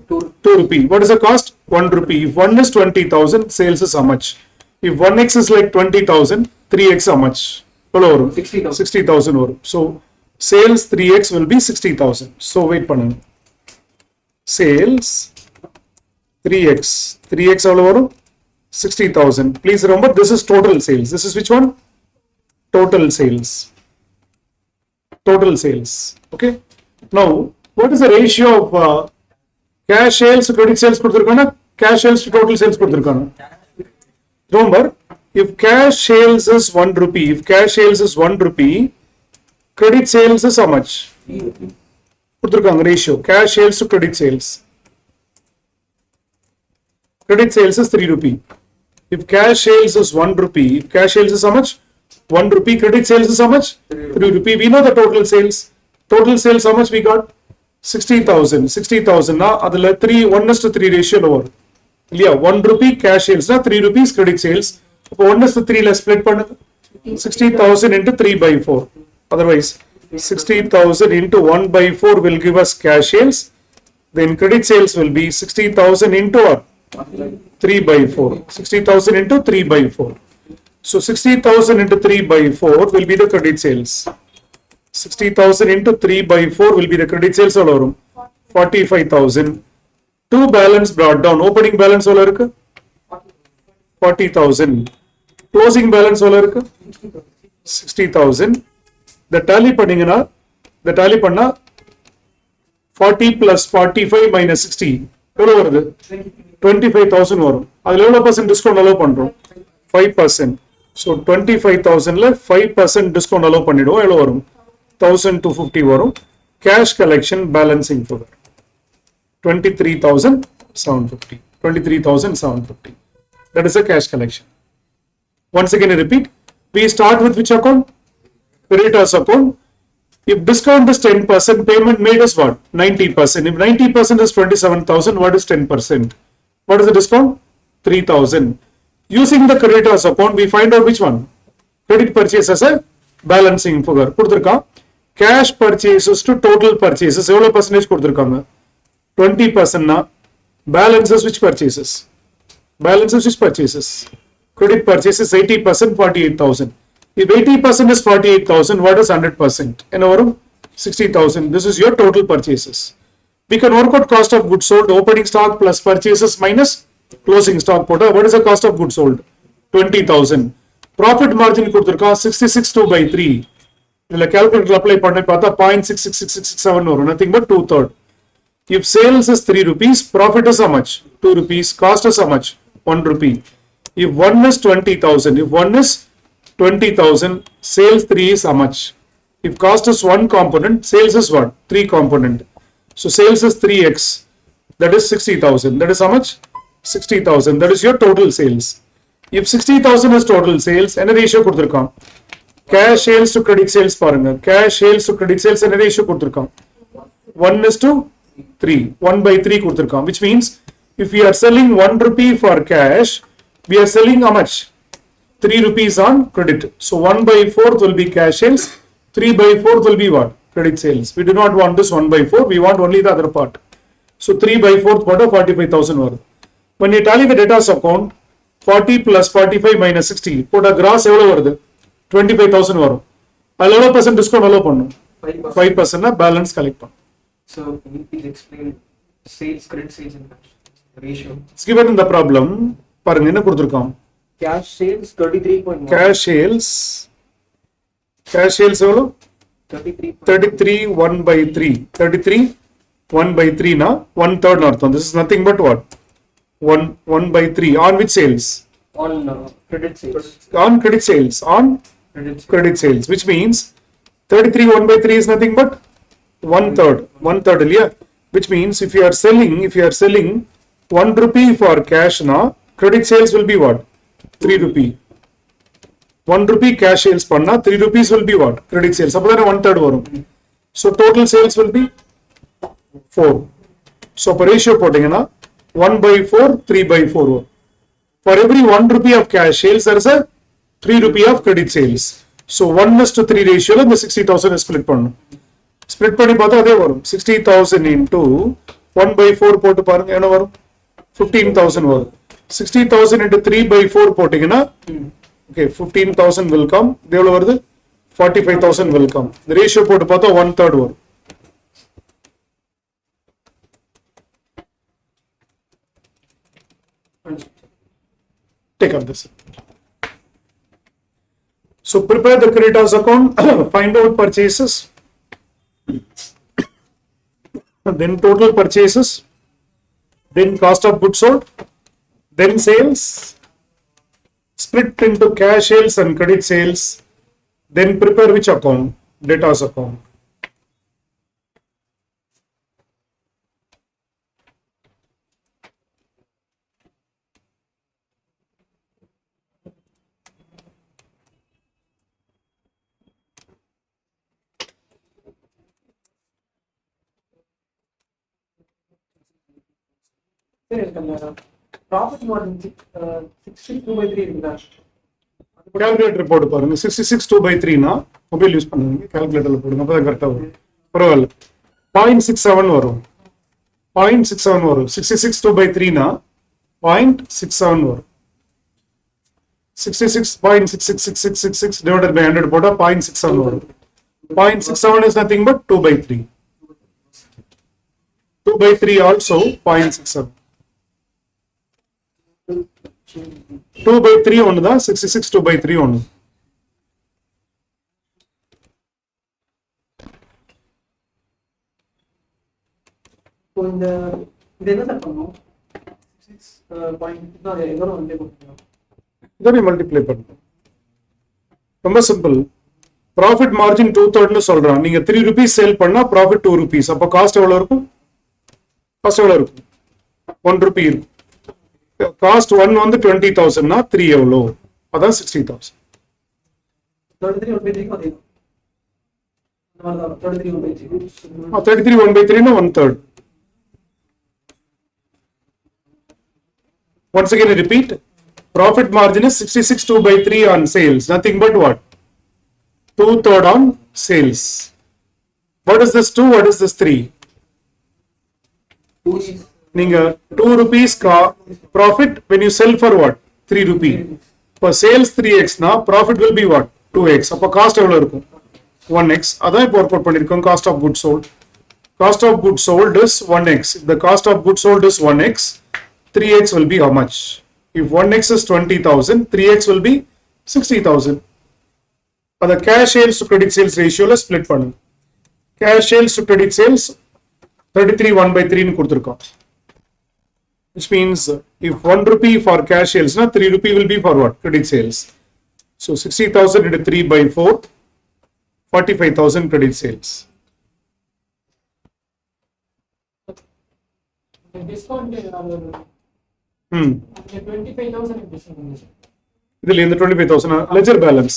Speaker 1: 2 rupee. What is the cost? 1 rupee. If 1 is 20,000, sales is how much? If 1x is like 20,000, 3x how much? 60,000 varum. So sales 3x will be 60,000. So wait panunga. Sales 3x. 3x evlo varum? 60,000. Please remember, this is total sales. This is which one? Total sales. Total sales. Okay. Now, what is the ratio of cash sales to credit sales? Cash sales to total sales. Remember, if cash sales is 1 rupee, credit sales is how much? Ratio. Cash sales to credit sales. Credit sales is 3 rupee. If cash sales is 1 rupee, cash sales is how much? 1 rupee. Credit sales is how much? 3 rupee. We know the total sales. Total sales how much we got? 60,000. 60,000 na adula 3 1:3 ratio lower. Yeah, 1 rupee cash sales na 3 rupees credit sales. 1:3 la split pannu. 60,000 into 3 by 4. Otherwise 60,000 into 1 by 4 will give us cash sales. Then credit sales will be 60,000 into what? 3 by 4. 60,000 into 3 by 4. So 60,000 into 3 by 4 will be the credit sales. 60,000 into 3 by 4 will be the credit sales. 45,000. 2 balance brought down. Opening balance 40,000. Closing balance 60,000. The tally panna 40 plus 45 minus 60. 25,000 varum. Adula evlo percent discount allow pandrom? 5%. So 25,000 la 5% discount allow panniduvom. Evlo varum? 1,250 varum. Cash collection balancing figure 23,750. 23,750. That is a cash collection. Once again I repeat, We start with which account? Creditors account. If discount is 10%, payment made is what? 90%. If 90% is 27,000, what is 10%? What is the discount? 3,000. Using the creditors account, we find out which one? Credit purchase as a balancing figure. கொடுத்திருக்கான். Cash purchases to total purchases. எவ்வளவு percentage கொடுத்திருக்காங்க? 20% na balances which purchases? Balances which purchases? Credit purchases 80%, 48,000. If 80% is 48,000, what is 100%? என்ன வரும்? 60,000. This is your total purchases. We can work out cost of goods sold, opening stock plus purchases minus closing stock போட்டா what is the cost of goods sold? 20,000. Profit margin கொடுத்திருக்கான் 66 2 by 3. இதுல calculator apply பண்ணி பார்த்தா 0.666667 வரும். Nothing but 2/3. If sales is 3 rupees, profit is how much? 2 rupees. Cost is how much? 1 rupee. If 1 is 20,000, if 1 is 20,000, sales 3 is how much? If cost is 1 component, sales is what? 3 component. So sales is 3x. That is 60,000. That is how much? 60,000. That is your total sales. If 60,000 is total sales, என்ன ratio கொடுத்திருக்கான்? Cash sales to credit sales பாருங்க. Cash sales to credit sales என்ன ratio கொடுத்திருக்கான்? 1:3. 1/3 கொடுத்திருக்கான். Which means if we are selling 1 rupee for cash, we are selling how much? 3 rupees on credit. So 1/4 will be cash sales. 3/4 will be what? Credit sales. We do not want this 1/4. We want only the other part. So 3/4 போட்டா 45,000 வரும். When you tally the debtors account, 40 plus 45 minus 60 போட்டா gross எவ்வளவு வருது? 25,000 வரும். அதுல எவ்வளவு percent discount allow பண்ணும்? 5% balance collect பண்ணும்.
Speaker 2: So can you please explain sales, credit sales and cash ratio?
Speaker 1: It's given in the problem. பாருங்க என்ன கொடுத்திருக்கான்?
Speaker 2: Cash sales 33.1.
Speaker 1: Cash sales எவ்வளவு? 33 1/3. 33 1/3 na 1/3 அர்த்தம். This is nothing but what? 1/3 on which sales?
Speaker 2: On credit sales.
Speaker 1: On credit sales. On credit sales, which means 33 1/3 is nothing but 1/3. 1/3 இல்லையா? Which means if you are selling 1 rupee for cash na, credit sales will be what? 3 rupee. 1 rupee cash sales பண்ணா 3 rupees will be what? Credit sales. அப்பதானே 1/3 வரும். So total sales will be 4. So per ratio போட்டீங்கன்னா 1/4 3/4 வரும். For every 1 rupee of cash sales, there is a 3 rupee of credit sales. So 1:3 ratio இந்த 60,000 split பண்ணணும். Split பண்ணி பார்த்தா அதே வரும். 60,000 into 1/4 போட்டு பாருங்க என்ன வரும்? 15,000 வரும். 60,000 into 3/4 போட்டீங்கன்னா okay 15,000 will come. இது எவ்வளவு வருது? 45,000 will come. The ratio போட்டு பார்த்தா 1/3 வரும். Take up this. So prepare the creditors account, find out purchases, then total purchases, then cost of goods sold, then sales, split into cash sales and credit sales, then prepare which account? Debtors account.
Speaker 2: Profit margin 62/3 இருக்குதா?
Speaker 1: Calculator போட்டு பாருங்க. 66 2/3 னா mobile use பண்ணுவீங்க, கால்குலேட்டர்ல போடுங்க, அப்பதான் கரெக்டா வரும். பரவாயில்ல 0.67 வரும். 0.67 வரும். 66 2/3 னா 0.67 வரும். 66.666666 divided by 100 போட்டா 0.67 வரும். 0.67 is nothing but 2/3. 2/3 also 0.67. 2/3 ஒன்று தான். 66 2/3 ஒன்று.
Speaker 2: இந்த என்ன சார் பண்ணும்? 6 தான் எவ்வளோ வந்து கொடுக்கணும்?
Speaker 1: இதை மல்டிப்ளை பண்ணணும். ரொம்ப சிம்பிள். ப்ராஃபிட் மார்ஜின் 2/3 சொல்றான். நீங்க 3 rupees சேல் பண்ணா ப்ராஃபிட் 2 rupees. அப்ப காஸ்ட் எவ்வளவு இருக்கும்? காஸ்ட் எவ்வளவு இருக்கும்? 1 rupee இருக்கும். காஸ்ட் 1 வந்து 20,000 னா 3 எவ்வளோ? அதான் 60,000.
Speaker 2: 33 1 by 3 அதே தான் 33 1 by 3
Speaker 1: 33 1 by 3 na 1/3. Once again I repeat, profit margin is 66 2 by 3 on sales, nothing but what? 2/3 on sales. What is this 2? What is this 3?
Speaker 2: 2 is
Speaker 1: நீங்க 2 rupees profit when you sell for what? 3 rupee. For sales 3x na profit will be what? 2x. அப்ப cost எவ்வளவு இருக்கும்? 1x. அதான் இப்போ work out பண்ணிருக்கோம். Cost of goods sold. Cost of goods sold is 1x. If the cost of goods sold is 1x, 3x will be how much? If 1x is 20,000, 3x will be 60,000. The cash sales to credit sales ratio la split பண்ணுங்க. Cash sales to credit sales 33 1 by 3 னு கொடுத்திருக்கோம். Which means if 1 rupee for cash sales, na 3 rupee will be for what? Credit sales. So 60,000 into 3 by 4, 45,000 credit sales.
Speaker 3: Discount 25,000 discount.
Speaker 1: இதில் இந்த 25,000 ledger balance.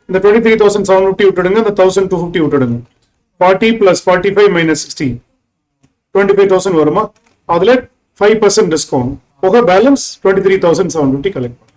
Speaker 1: இந்த 23,750 விட்டுடுங்க, இந்த 1,250 விட்டுடுங்க. 40 plus 45 minus 60. 25,000 வருமா? அதுல 5% discount. போக balance 23,750 collect பண்ணும்.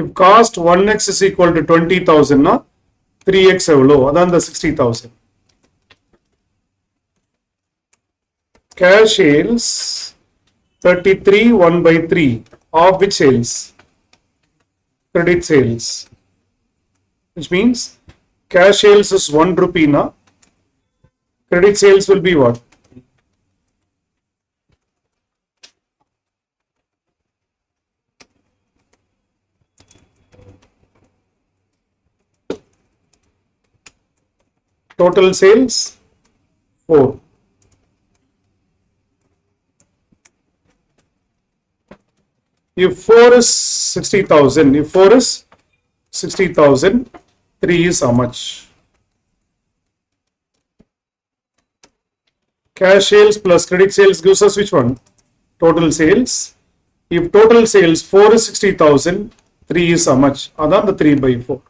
Speaker 1: If cost 1x is equal to 20,000 na 3x எவ்வளோ? அதான் the 60,000. Cash sales 33 1 by 3 of which sales? Credit sales. Which means cash sales is 1 rupee na, credit sales will be what? Total sales 4. If 4 is 60,000, if 4 is 60,000, 3 is how much? Cash sales plus credit sales gives us which one? Total sales. If total sales 4 is 60,000, 3 is how much? Adan the 3 by 4.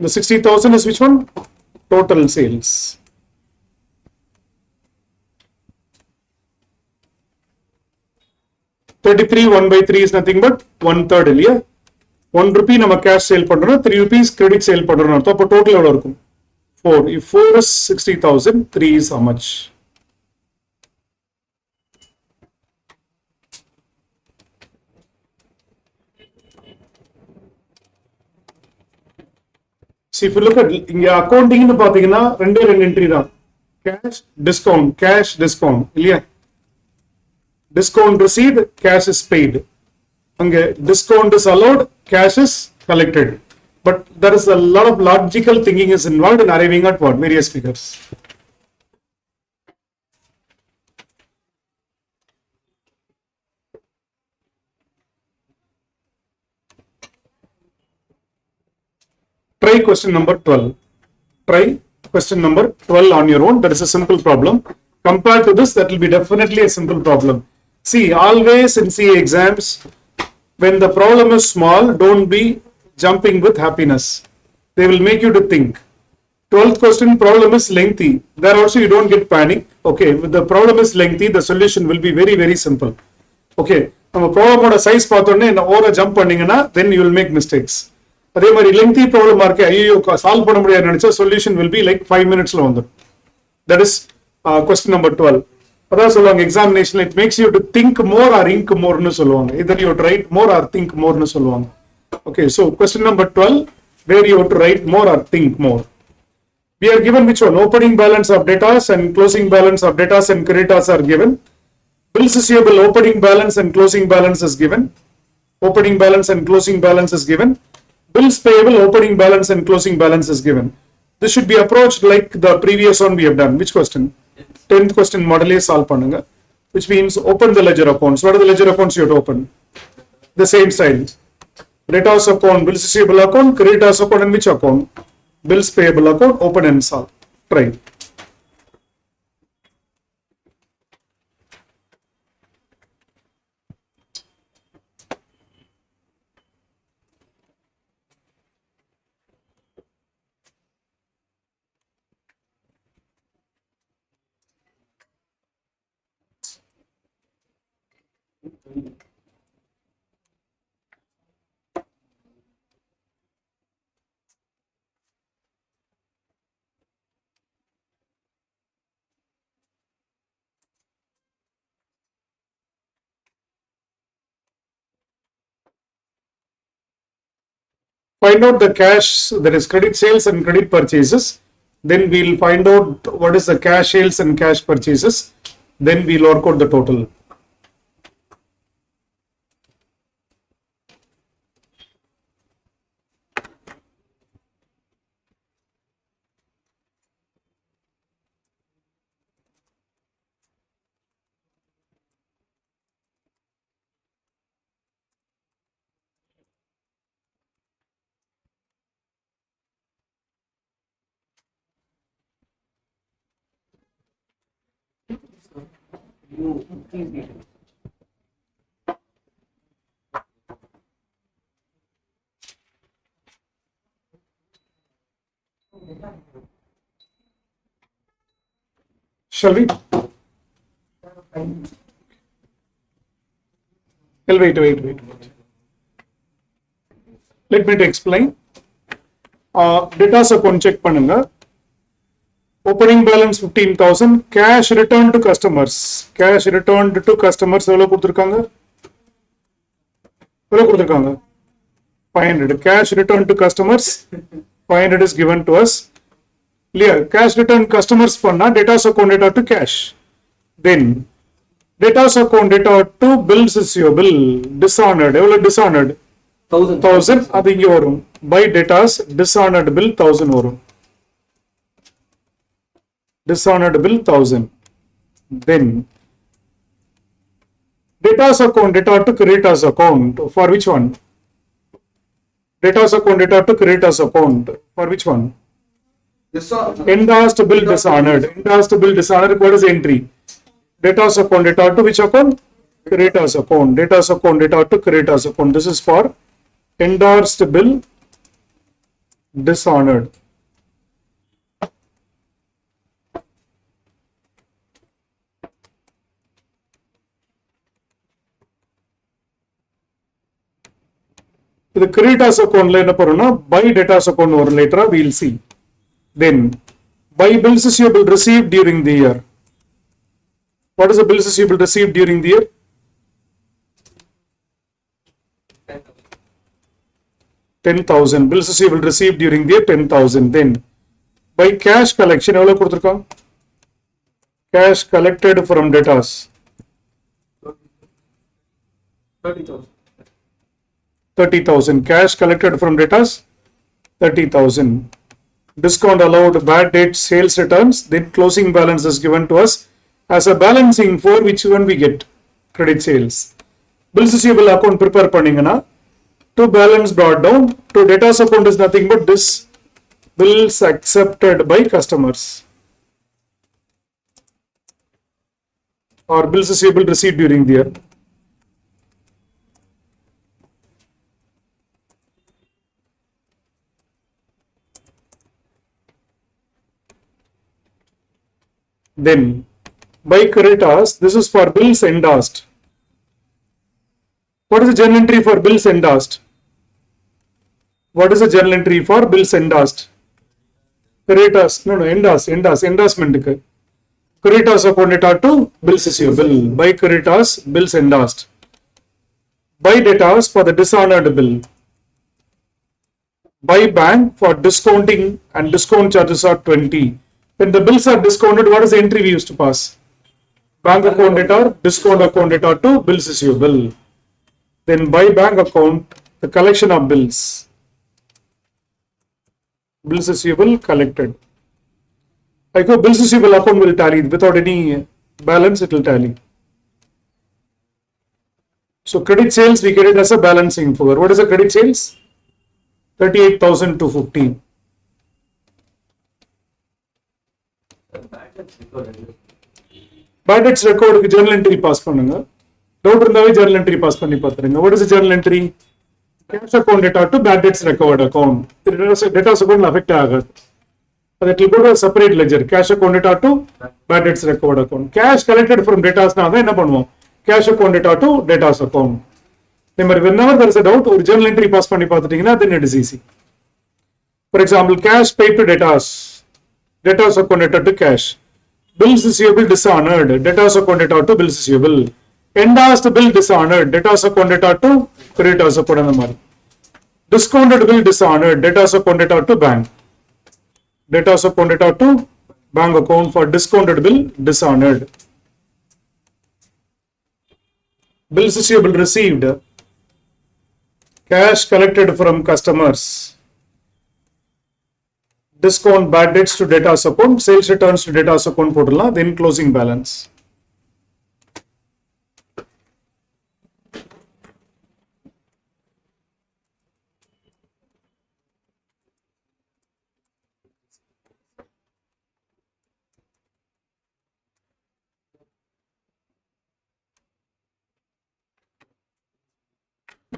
Speaker 1: The 60,000 is which one? Total sales. $33 1 by 3 is nothing but 1/3 இல்லையா? 1 rupee நம்ம cash sale பண்றோம், 3 rupees credit sale பண்றோம். அப்போ total எவ்வளவு இருக்கும்? 4. If 4 is 60,000, 3 is how much? See, if you look at இங்க accounting னு பாத்தீங்கன்னா ரெண்டு என்ட்ரி தான். cash discount இல்லையா? Discount received, cash is paid. அங்க discount is allowed, cash is collected. But there is a lot of logical thinking is involved in arriving at what? Various figures. Try question number 12. Try question number 12 on your own. That is a simple problem. Compared to this, that will be definitely a simple problem. See, always in CA exams, when the problem is small, don't be jumping with happiness. They will make you to think. 12th question problem is lengthy. There also you don't get panic. Okay, if the problem is lengthy, the solution will be very, very simple. Okay, நம்ம ப்ராப்ளமோட size பார்த்தோன்னே இந்த ஓர jump பண்ணீங்கன்னா then you will make mistakes. அதே மாதிரி lengthy ப்ராப்ளமா இருக்கு, ஐயோ சால்வ் பண்ண முடியாது நினைச்சா சொல்யூஷன் will be like 5 minutesல வந்துடும். That is question number 12. அதான் சொல்லுவாங்க examination, it makes you to think more or ink more னு சொல்லுவாங்க. Either you have to write more or think more னு சொல்லுவாங்க. Okay, so question number 12, where you have to write more or think more. We are given which one? Opening balance of debtors and closing balance of debtors and creditors are given. Bills receivable opening balance and closing balance is given. Opening balance and closing balance is given. Bills payable opening balance and closing balance is given. This should be approached like the previous one we have done. Which question? 10th question model solve pannunga. Which means open the ledger accounts. What are the ledger accounts you have to open? The same style. Debtors account, bills receivable account, creditors account, and which account? Bills payable account, open and solve. Try. Find out the cash, that is credit sales and credit purchases. Then we'll find out what is the cash sales and cash purchases. Then we'll work out the total.
Speaker 2: You please read it.
Speaker 1: Shall we? Well, wait. Let me explain. Debtors account check பண்ணுங்க. Opening balance 15,000. Cash returned to customers. Cash returned to customers எவ்வளவு கொடுத்திருக்காங்க? 500. Cash returned to customers 500 is given to us. Clear? Cash return customers பண்ணா debtors account data to cash. Then debtors account data to bills receivable dishonored. எவ்வளவு dishonored? 1000. அது இங்க வரும். By debtors dishonored bill 1000 வரும். Dishonored bill 1000. Then debtors account data to creditors account for which one? Debtors account data to creditors account for which one? Endorsed bill dishonored. Endorsed bill dishonored. What is the entry? Debtors account data to which account? Creditors account. Debtors account data to creditors account. This is for endorsed bill dishonored. The creditors account la enna paruna by debtors account or later we'll see. Then by bills receivable received during the year. What is the bills receivable received during the year? 10,000. Bills receivable received during the year 10,000. Then by cash collection எவ்வளவு கொடுத்திருக்காங்க? Cash collected from debtors 30,000. Cash collected from debtors 30,000. Discount allowed, bad debt, sales returns. Then closing balance is given to us as a balancing for which one we get credit sales. Bills receivable account prepare பண்ணீங்கன்னா to balance brought down to debtors account is nothing but this bills accepted by customers or bills receivable received during the year. Then by creditors, this is for bills endorsed. What is the journal entry for bills endorsed? What is the journal entry for bills endorsed? Creditors, endorsement. Creditors account data to bills receivable. By creditors, bills endorsed. By debtors for the dishonored bill. by bank for discounting and discount charges are 20. When the bills are discounted, what is the entry we used to pass? Bank account data, discount account data to bills receivable. Then by bank account, the collection of bills. Bills receivable collected. I go bills receivable account will tally without any balance, it will tally. So credit sales, we get it as a balancing figure. What is the credit sales? 38,215. Bad debts record journal entry pass பண்ணுங்க. Doubt இருந்தாவே journal entry pass பண்ணி பார்த்துருங்க. What is the journal entry? Cash account data to bad debts record account. Data account affect ஆகாது. That will go to a separate ledger. Cash account data to bad debts record account. Cash collected from data தான் என்ன பண்ணுவோம்? Cash account data to data account. Remember, whenever there is a doubt, ஒரு journal entry pass பண்ணி பார்த்துட்டீங்கன்னா then it is easy. For example, cash paid to debtors. Debtors account data to cash. Bills receivable dishonored. Debtors account data to bills receivable. Endorsed bill dishonored. Debtors account data to creditors account அந்த மாதிரி. Discounted bill dishonored. Debtors account data to bank. Debtors account data to bank account for discounted bill dishonored. Bills receivable received. Cash collected from customers. Discount bad debts to debtors account, sales returns to debtors account போடலாம், then closing balance.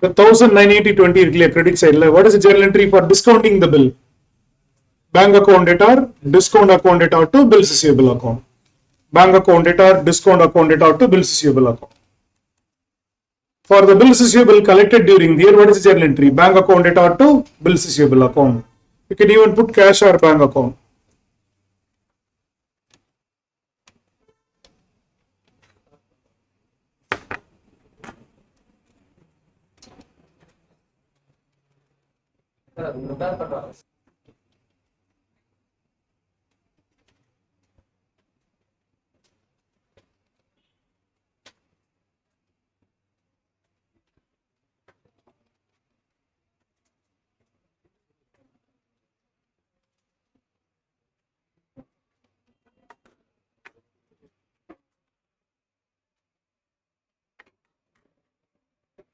Speaker 1: The 1980-20 இருக்குல்லையா credit sideல, what is the journal entry for discounting the bill? Bank account data, discount account data to bills receivable account. Bank account data, discount account data to bills receivable account. For the bills receivable collected during the year, what is the journal entry? Bank account data to bills receivable account. You can even put cash or bank account.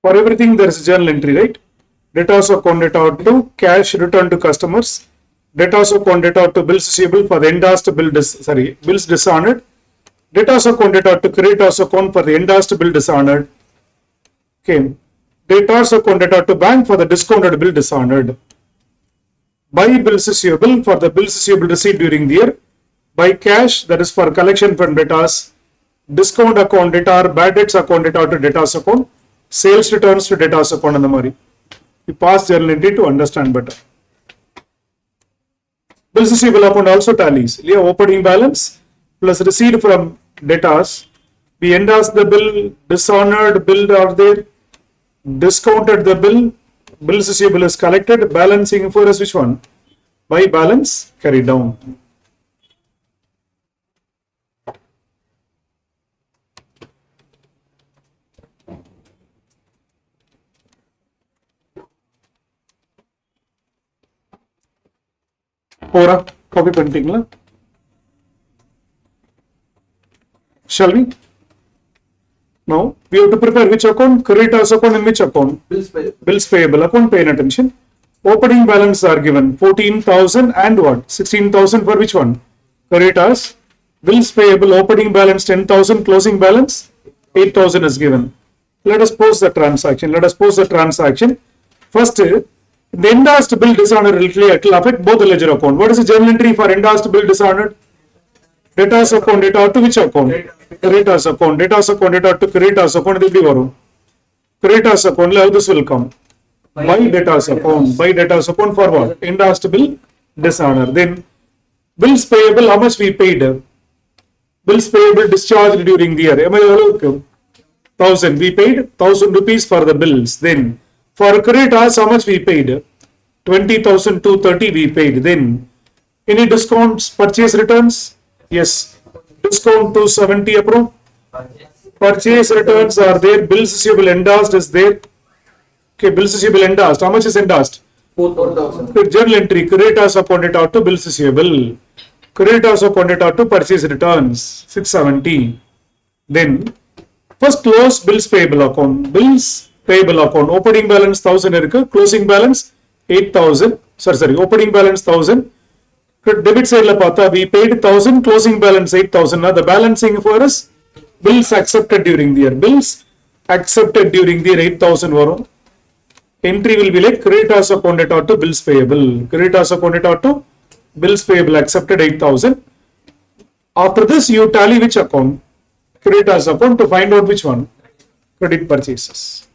Speaker 1: For everything, there is a journal entry, right? Debtors account data to cash returned to customers. Debtors account data to bills receivable for the endorsed bills dishonored. Debtors account data to creditors account for the endorsed bill dishonored. Okay. Debtors account data to bank for the discounted bill dishonored. By bills receivable for the bills receivable received during the year. By cash, that is for collection from debtors. Discount account data, bad debts account data to debtors account. Sales returns to debtors account and the Mari. You pass journal entry to understand better. Bills receivable account also tallies. Opening balance plus received from debtors. We endorse the bill, dishonored bill are there, discounted the bill, bills receivable is collected, balancing for us which one? By balance carried down. Copy பண்ணிட்டீங்களா? Shall we? Now we have to prepare which account? Creditors account and which account? Bills payable account. Pay attention. Opening balance are given 14,000 and what? 16,000 for which one? Creditors. Bills payable opening balance 10,000, closing balance 8,000 is given. Let us pause the transaction. First, the endorsed bill dishonored will affect both the ledger account. What is the journal entry for endorsed bill dishonored? Debtors account data to which account? Creditors account. Debtors account data to creditors account. Creditors account, how this will come? By debtors account. By debtors account for what? Endorsed bill dishonored. Then bills payable, how much we paid? Bills payable discharged during the year. 1,000. We paid 1,000 rupees for the bills. Then for creditors, how much we paid? 20,000 to 30 we paid. Then any discounts, purchase returns? Yes. Discount to 70 approved. Purchase returns are there. Bills receivable endorsed is there. Okay, bills receivable endorsed. How much is endorsed?
Speaker 2: 4,000.
Speaker 1: Journal entry. Creditors appointed out to bills receivable. Creditors appointed out to purchase returns. 670. Then first close bills payable account. Bills payable account. Opening balance 1000 irukku. Closing balance 8,000. Sorry. Opening balance 1000. Debit side la paatha we paid 1000. Closing balance 8,000. Now the balancing for us bills accepted during the year. Bills accepted during the year 8,000 varum. Entry will be like creditors accounted out to bills payable. Creditors accounted out to bills payable accepted 8,000. After this, you tally which account? Creditors account to find out which one? Credit purchases.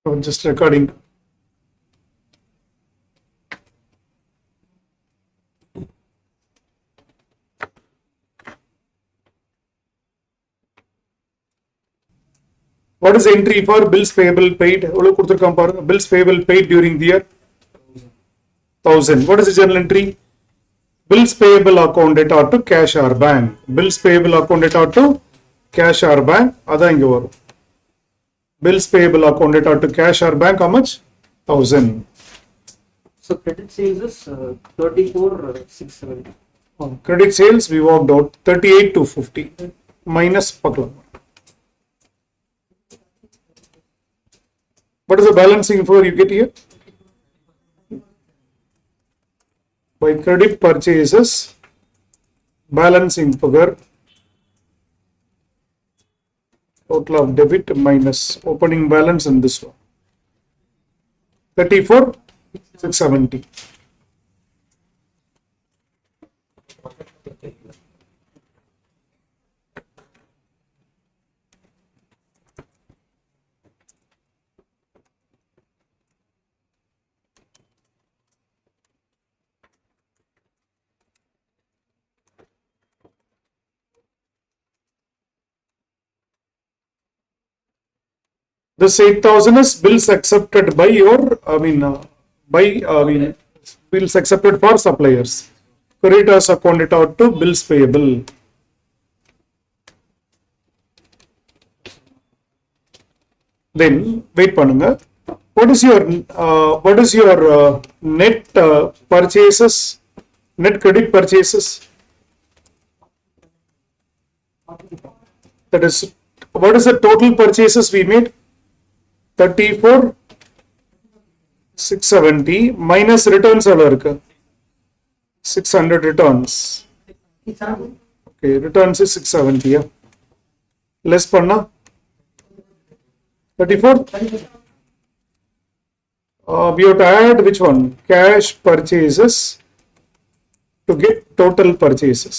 Speaker 1: I'm just recording. What is the entry for bills payable paid? Bills payable paid during the year 1000. What is the journal entry? Bills payable accounted out to cash or bank. Bills payable accounted out to cash or bank. Adha inga varum. Bills payable accounted out to cash or bank. How much? 1000.
Speaker 2: So credit sales is 34,670.
Speaker 1: Credit sales we worked out 38 to 50 minus paklam. What is the balancing for you get here? By credit purchases, balancing figure, total of debit minus opening balance in this one. 34,670. This 8,000 is bills accepted by your, bills accepted for suppliers. Creditors accounted out to bills payable. Then, wait pannunga. What is your net purchases, net credit purchases? That is, what is the total purchases we made? 34,670 minus returns எவ்வளவு இருக்கு 600 returns. Okay, returns is 670. Yeah. Less பண்ணா 34. We have to add which one? Cash purchases to get total purchases.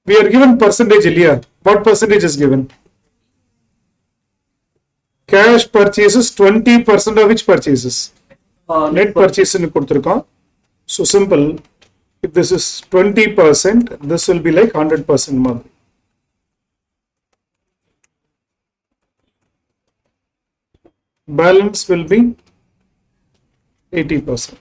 Speaker 1: We are given percentage here. What percentage is given? Cash purchases 20% of which purchases? Net purchase in kuduthirukkom. So simple. If this is 20%, this will be like 100% month. Balance will be 80%.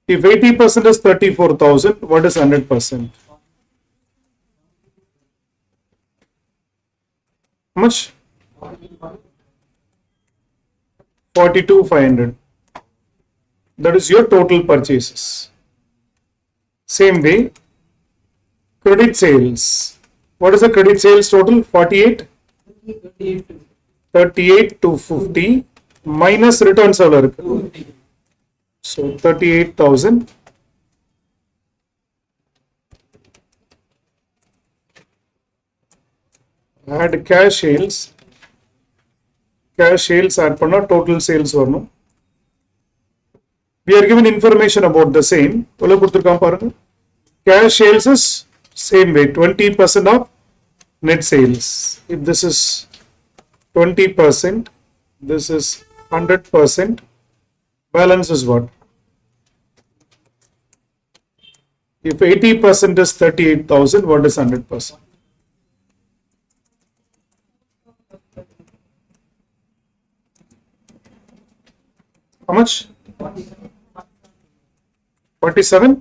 Speaker 1: If 80% is 34,000, what is 100%? How much? 42,500. That is your total purchases. Same way, credit sales. What is the credit sales total? 48?
Speaker 2: 38 to
Speaker 1: 38 to 50 minus returns எவ்வளவு இருக்கு?
Speaker 2: 250.
Speaker 1: So 38,000. Add cash sales. Cash sales add பண்ணா total sales வரணும். We are given information about the same. எவ்வளவு கொடுத்திருக்கான் பாருங்க. Cash sales is same way, 20% of net sales. If this is 20%, this is 100%. Balance is what? If 80% is 38,000, what is 100%? How much? 47?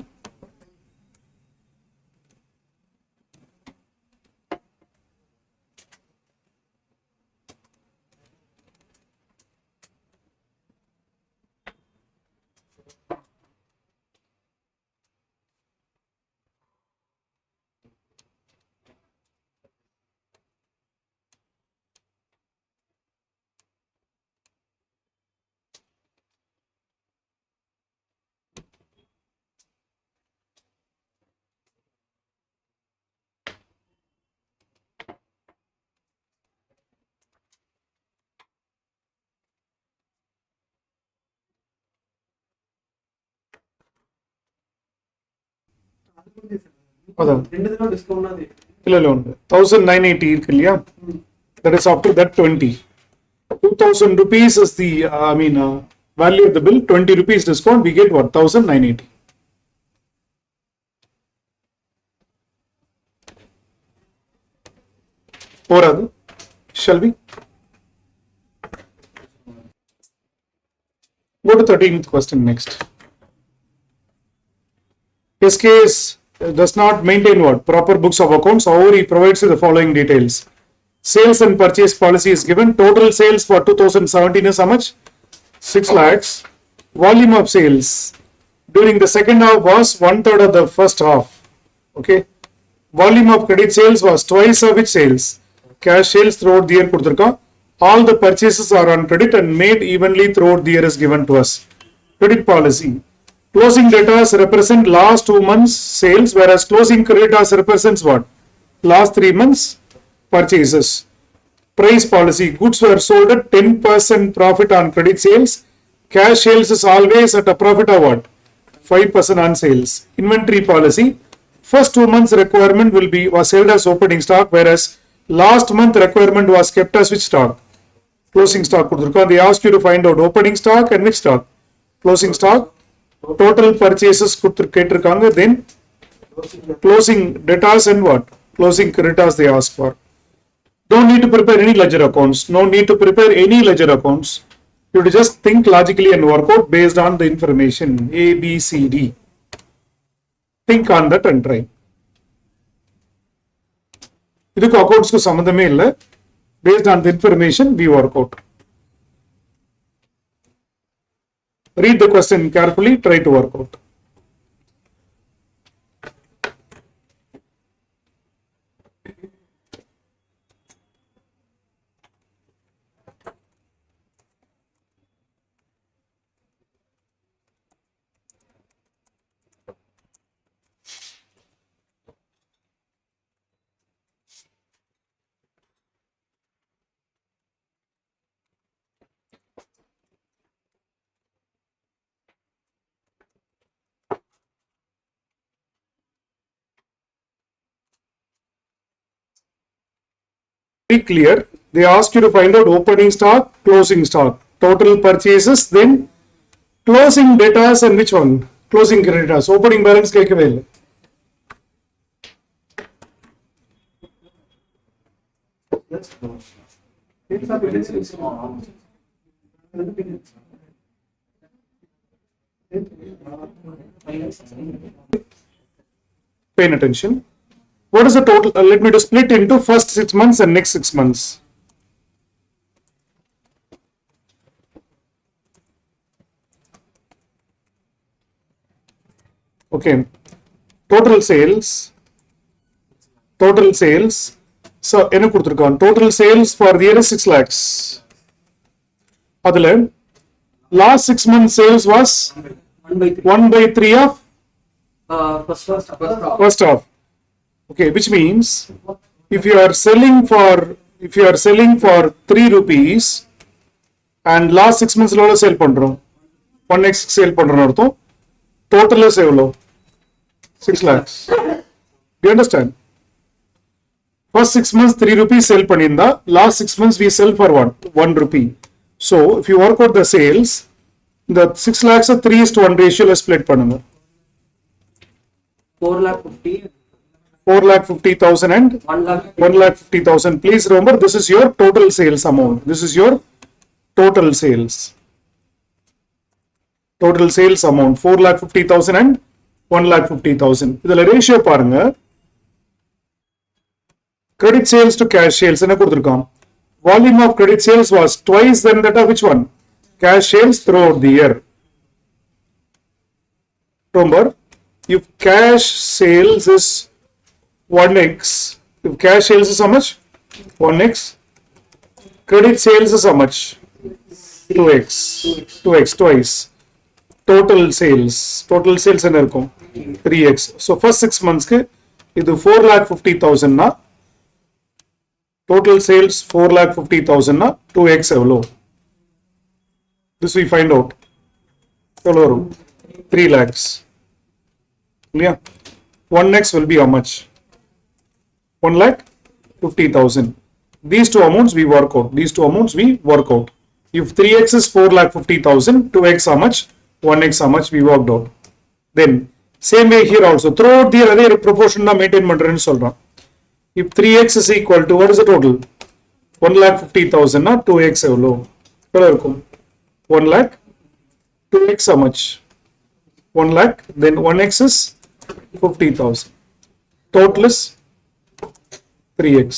Speaker 1: அதான்
Speaker 2: ரெண்டு தடவை discount அது
Speaker 1: இல்ல இல்ல உண்டு 1980 இருக்கு இல்லையா, that is after that 20 2000 rupees is the value of the bill, 20 rupees discount, we get what? 1980. போறாது. Shall we go to 13th question next? SKS does not maintain what? Proper books of accounts. However, he provides you the following details. Sales and purchase policy is given. Total sales for 2017 is how much? 6 lakhs. Volume of sales during the second half was 1/3 of the first half. Okay. Volume of credit sales was twice of which sales? Cash sales throughout the year கொடுத்திருக்கா. All the purchases are on credit and made evenly throughout the year is given to us. Credit policy. Closing debtors represent last 2 months sales, whereas closing creditors represents what? Last 3 months purchases. Price policy. Goods were sold at 10% profit on credit sales. Cash sales is always at a profit of what? 5% on sales. Inventory policy. First 2 months requirement was held as opening stock, whereas last month requirement was kept as which stock? Closing stock. They ask you to find out opening stock and which stock? Closing stock. Total purchases கேட்டிருக்காங்க, then closing debtors and what? Closing creditors they ask for. Don't need to prepare any ledger accounts. No need to prepare any ledger accounts. You have to just think logically and work out based on the information A, B, C, D. Think on that and try. இதுக்கு அக்கௌண்ட்ஸ்க்கு சம்பந்தமே இல்லை. Based on the information we work out. Read the question carefully, try to work out. Very clear. They ask you to find out opening stock, closing stock, total purchases, then closing debtors and which one? Closing creditors. Opening balance கேட்கவே இல்லை. Paying attention. What is the total? Let me just split into first 6 months and next 6 months. Okay. Total sales total sales. So என்ன கொடுத்திருக்கான்? Total sales for the year is 6 lakhs. அதுல last 6 months sales was 1 by 3 of first half. Okay, which means if you are selling for 3 rupees and last 6 months லோட sale பண்றோம் 1x sale பண்றோம் அர்த்தம் total is எவ்வளோ 6 lakhs. Do you understand? First 6 months 3 rupees sell பண்ணியிருந்தா last 6 months we sell for what 1 rupee. So if you work out the sales, the 6 lakhs 3:1 ratio split பண்ணுங்க. 4,50,000 and 1,50,000. Please remember, this is your total sales amount. This is your total sales. Total sales amount 4,50,000 and 1,50,000. இதுல ratio பாருங்க. Credit sales to cash sales என்ன கொடுத்திருக்கான்? Volume of credit sales was twice than that of which one? Cash sales throughout the year. Remember, if cash sales is 1x, if cash sales is how much? 1x. Credit sales is how much? 2x. 2x, twice. Total sales என்ன இருக்கும்? 3x. So first 6 months க்கு இது 4,50,000 னா total sales 4,50,000 னா 2x எவ்வளோ? This we find out. எவ்வளோ வரும்? 3 lakhs. இல்லையா? 1x will be how much? 1,50,000. These two amounts we work out. If 3x is 4,50,000, 2x how much? 1x how much? We worked out. Then same way here also. Throughout the year அதே proportion தான் maintain பண்றேன்னு சொல்றான். If 3x is equal to what is the total? 1,50,000 na 2x எவ்வளோ? எவ்வளோ இருக்கும்? 1 lakh. 2x how much? 1 lakh. Then 1x is 50,000. Total is 3x.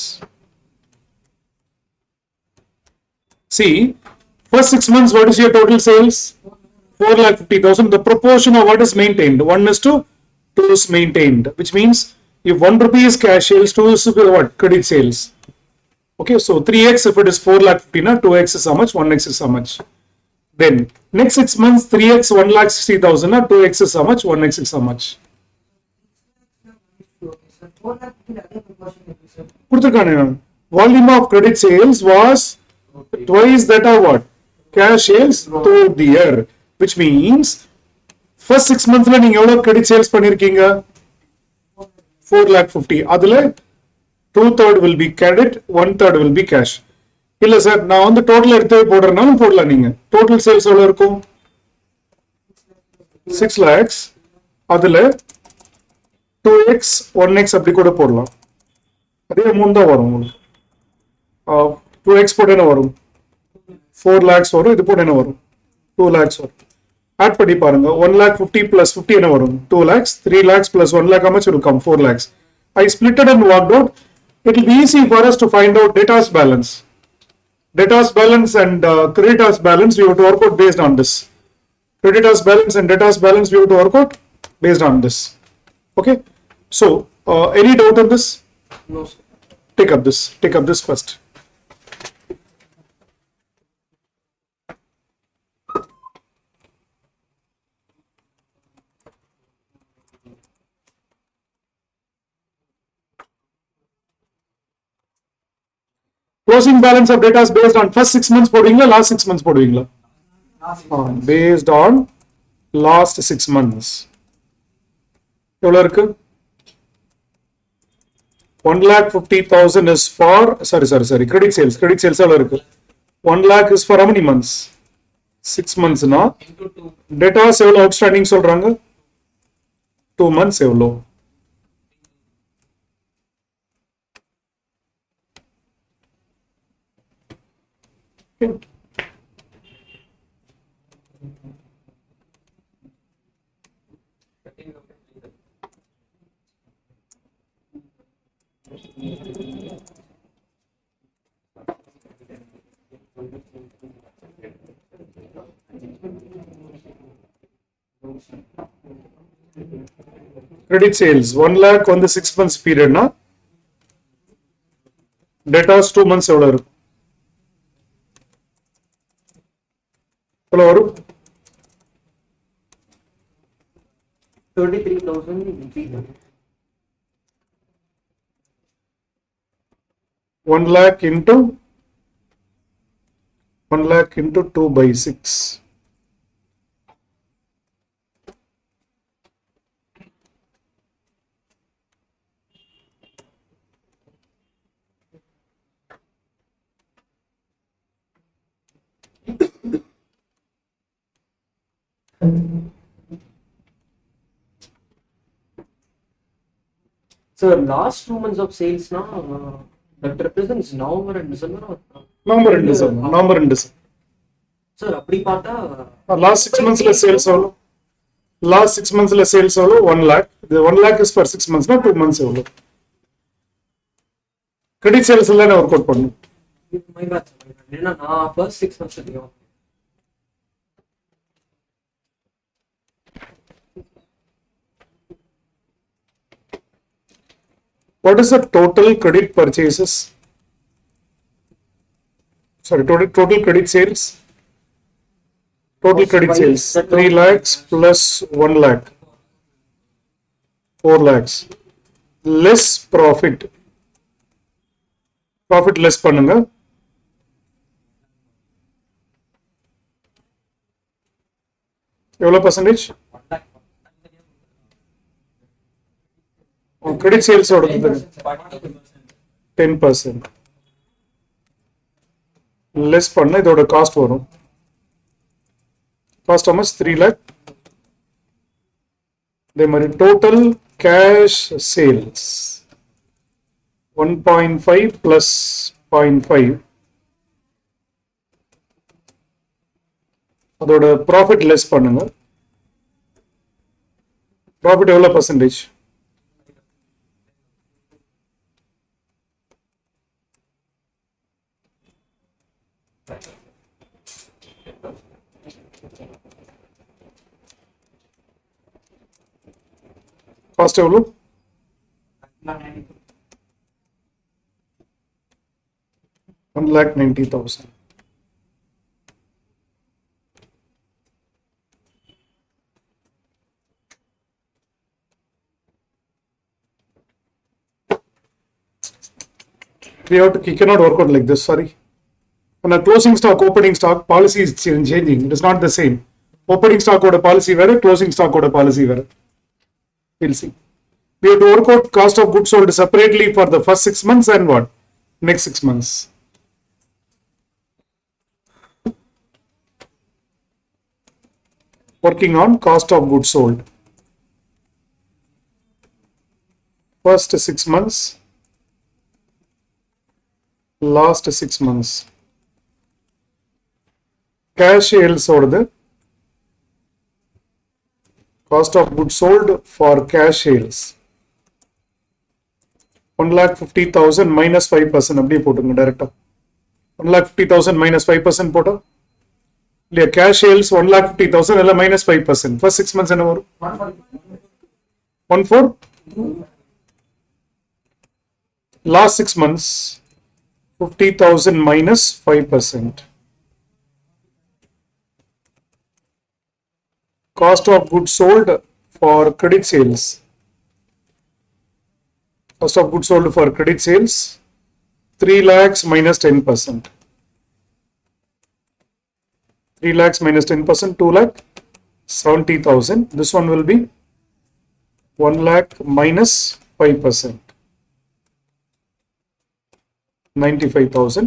Speaker 1: See, first 6 months what is your total sales? 4,50,000. The proportion of what is maintained? 1:2 is maintained, which means if 1 rupee is cash sales, 2 is what? Credit sales. Okay, so 3x if it is 4,50,000, 2x is how much? 1x is how much? Then next 6 months 3x 1,60,000, 2x is how much? 1x is how much? Volume of credit sales was twice that of what? Cash sales throughout the year, which means first 6 months la நீங்க எவ்வளவு credit sales பண்ணிருக்கீங்க? 4,50,000. அதுல 2/3 will be credit, 1/3 will be cash. இல்ல sir நான் வந்து total எடுத்து போடுறனாலும் போடலாம். நீங்க டோட்டல் சேல்ஸ் எவ்வளவு இருக்கும்? 6 lakhs. அதுல 2x 1x அப்படி கூட போடலாம். அதே அமௌண்ட் தான் வரும் உங்களுக்கு. 2x போட்டு என்ன வரும்? 4 lakhs வரும். இது போட்டு என்ன வரும்? 2 lakhs வரும். ஆட் பண்ணி பாருங்க. 1,50,000 plus 50 என்ன வரும்? 2 lakhs. 3 lakhs plus 1 lakh how much will come? 4 lakhs. I split it and worked out. It will be easy for us to find out debtors balance. Debtors balance and creditors balance we have to work out based on this. Creditors balance and debtors balance we have to work out based on this. Okay. So any doubt on this?
Speaker 2: No, sir.
Speaker 1: Take up this first. Closing balance of debtors based on first 6 months போடுவீங்களா last 6 months போடுவீங்களா? Based on last 6 months. எவ்வளவு இருக்கு? 1,50,000 is for sorry credit sales எவ்வளவு இருக்கு? 1 lakh is for how many months? 6 months na debtors எவ்வளவு outstanding சொல்றாங்க? 2 months எவ்வளவு? Credit sales 1 lakh on the 6 months period na debtors 2 months எவ்வளவு இருக்கும்? எவ்வளவு வரும்?
Speaker 2: 33,300.
Speaker 1: 1 lakh into 2 by 6.
Speaker 2: So last 2 months of sales now, that represents November and December.
Speaker 1: November and December.
Speaker 2: Sir, அப்படி பார்த்தா
Speaker 1: Last 6 months sales எவ்வளவு? Last 6 months sales எவ்வளவு? 1 lakh. The 1 lakh is for 6 months, not 2 months எவ்வளவு? Credit sales எல்லாம் work out பண்ணும்.
Speaker 2: my bad. ஏன்னா நான் first 6 months தெரியும்.
Speaker 1: What is the total credit purchases? Sorry, total credit sales. Total credit sales 3 lakhs plus 1 lakh, 4 lakhs. Less profit. Profit less பண்ணுங்க. எவ்வளவு percentage? Credit sales ஓடுது 10%. Less பண்ண இதோட cost வரும். Cost how much? 3 lakh. They mari total cash sales 1.5 plus 0.5. அதோட profit less பண்ணுங்க. Profit எவ்வளவு percentage? Cost எவ்வளவு? 1,90,000. You cannot work out like this, sorry. On a closing stock, opening stock, policy is changing. It is not the same. Opening stock order policy வேற, closing stock order policy வேற. We'll see. We have to work out cost of goods sold separately for the first 6 months and what? Next 6 months. Working on cost of goods sold. First 6 months. Last 6 months. Cash sales ஓடுது. Cost of goods sold for cash sales 1,50,000 minus 5% அப்படியே போட்டுங்க டைரக்டா 1,50,000 minus 5% போட்டா இல்லையா cash sales 1,50,000 எல்லாம் minus 5% first 6 months என்ன வரும் 1,4 last 6 months 50,000 minus 5%. Cost of goods sold for credit sales. Cost of goods sold for credit sales 3 lakhs minus 10%. 3 lakhs minus 10%, 2 lakh 70,000. This one will be 1 lakh minus 5%. 95,000.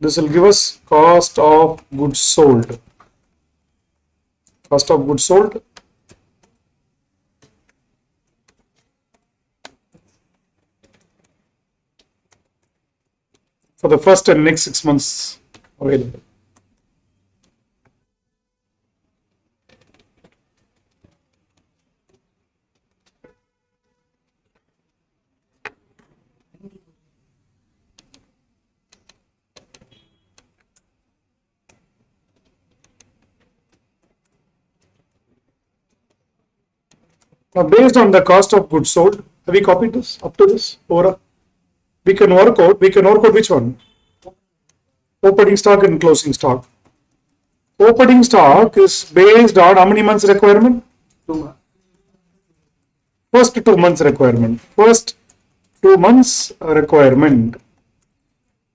Speaker 1: This will give us cost of goods sold. Cost of goods sold for the first and next 6 months available. Now, based on the cost of goods sold, have we copied this up to this? Over? we can work out which one? Opening stock and closing stock. Opening stock is based on how many months requirement?
Speaker 2: 2 months.
Speaker 1: First 2 months requirement. First 2 months requirement.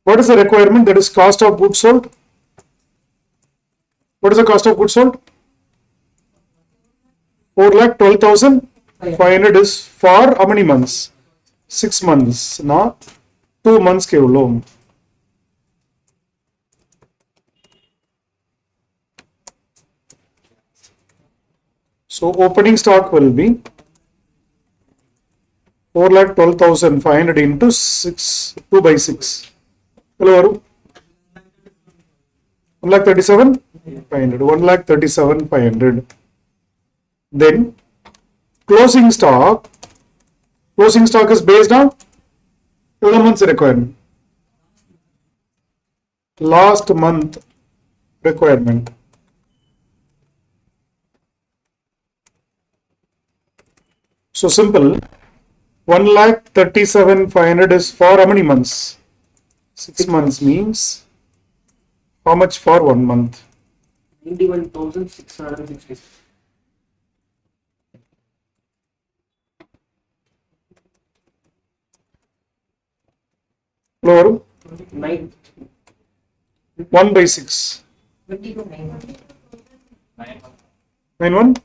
Speaker 1: What is the requirement? That is cost of goods sold. What is the cost of goods sold? 4,12,500 is for how many months? 6 months. Now 2 months के एवलो. So opening stock will be 4,12,500 into 6, 2 by 6. Hello, 1,37,500. 1,37,500. Then closing stock is based on how months requirement? Last month requirement. So simple. 1,37,500 is for how many months? 6 months means how much for 1 month?
Speaker 2: 91,660.
Speaker 1: Lower
Speaker 2: 9.
Speaker 1: 1 by 6. 91?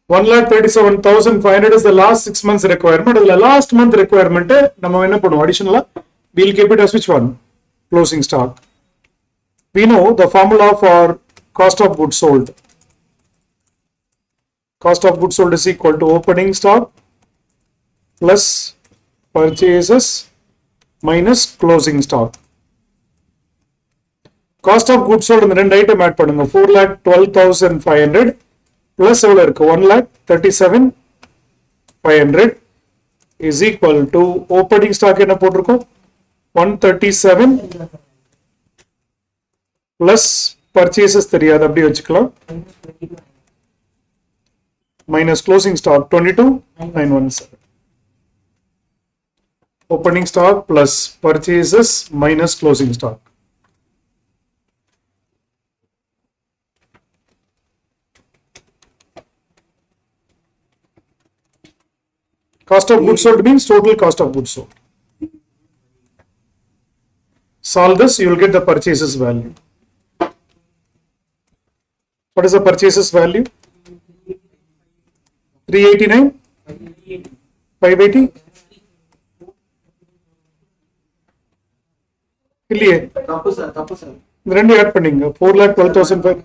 Speaker 1: 1,37,500 is the last 6 months requirement. The last month requirement, additional, we'll keep it as which one? Closing stock. We know the formula for cost of goods sold. Cost of goods sold is equal to opening stock plus purchases minus closing stock. Cost of goods sold in the item add pannunga 4,12,500 plus 1,37,500 is equal to opening stock enna potirukom 137 plus purchases theriyadhu appadi vechikalam minus closing stock 22,917. Opening stock plus purchases minus closing stock. Cost of goods sold means total cost of goods sold. Solve this, you will get the purchases value. What is the purchases value? 389? 580? இல்லையே
Speaker 2: தப்பு sir
Speaker 1: இந்த ரெண்டு add பண்ணீங்க 4,12,500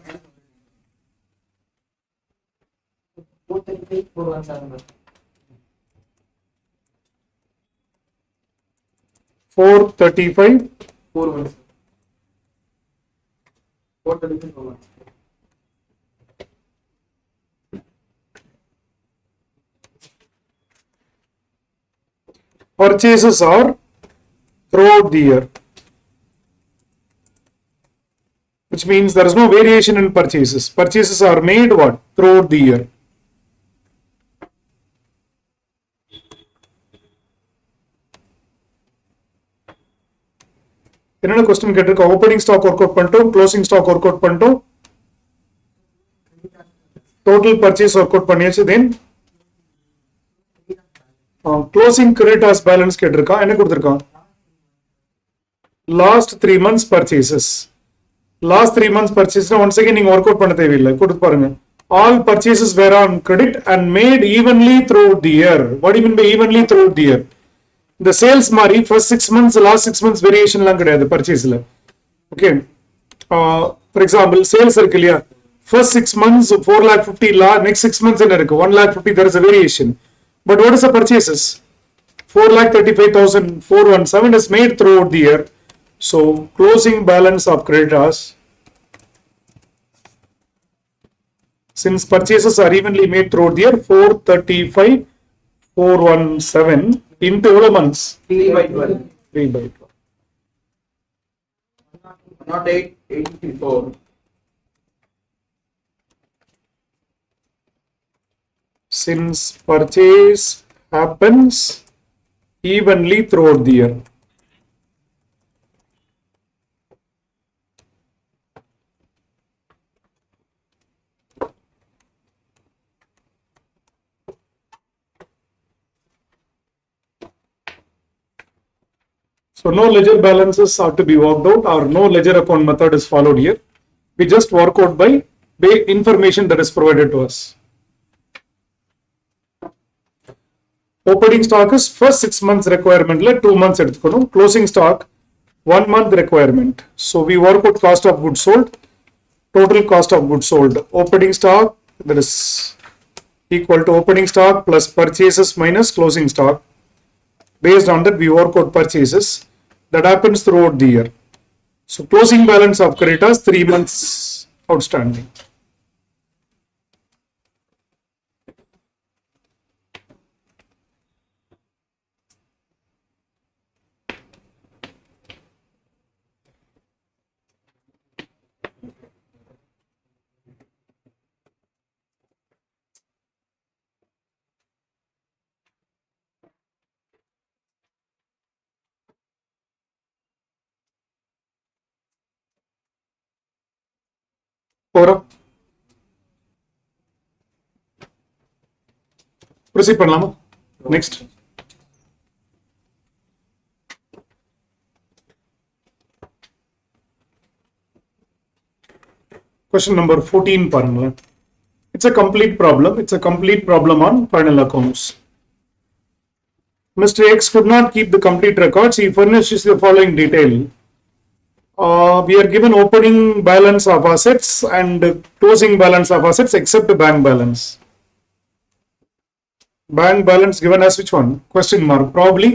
Speaker 3: 435, 417.
Speaker 1: 435
Speaker 2: 4 1 435 4 1.
Speaker 1: purchases are throughout the year, which means there is no variation in purchases. Purchases are made what? Throughout the year. என்னென்ன question கேட்டிருக்கோம்? Opening stock work out பண்ணிட்டோம், closing stock work out பண்ணிட்டோம், total purchase work out பண்ணியாச்சு. Then closing creditors balance கேட்டிருக்கான். என்ன கொடுத்திருக்கான்? Last 3 months purchases. Last 3 months purchase once again நீங்க work out பண்ண தேவையில்லை, கொடுத்து பாருங்க. All purchases were on credit and made evenly through the year. What you mean by evenly through the year? இந்த sales மாதிரி ஃபர்ஸ்ட் 6 months லாஸ்ட் 6 months வேரியேஷன்லாம் கிடையாது பர்ச்சேஸ்ல. Okay, for example sales இருக்கு இல்லையா, ஃபர்ஸ்ட் 6 months 4,50,000, நெக்ஸ்ட் 6 months என்ன இருக்கு 1,50,000, there is a variation. But what is the purchases? 4,35,417 is made throughout the year. So closing balance of creditors, since purchases are evenly made throughout the year, 435,417 into eவ்வளவு months?
Speaker 2: 3 by 12.
Speaker 1: 3 by 12.
Speaker 2: Not 854.
Speaker 1: Since purchase happens evenly throughout the year. So no ledger balances are to be worked out, or no ledger account method is followed here. We just work out by information that is provided to us. Opening stock is first 6 months requirement, 2 months எடுத்துக்கணும். Closing stock 1 month requirement. So we work out cost of goods sold, total cost of goods sold. Opening stock, that is equal to opening stock plus purchases minus closing stock. Based on that, we work out purchases. That happens throughout the year. So closing balance of creditors 3 months outstanding. Proceed பண்ணலாமா? Next. Question number 14 பாருங்களேன். It's a complete problem. It's a complete problem on final accounts. Mr. X could not keep the complete records. He furnishes the following detail. We are given opening balance of assets and closing balance of assets except bank balance. Bank balance given as which one? Question mark. Probably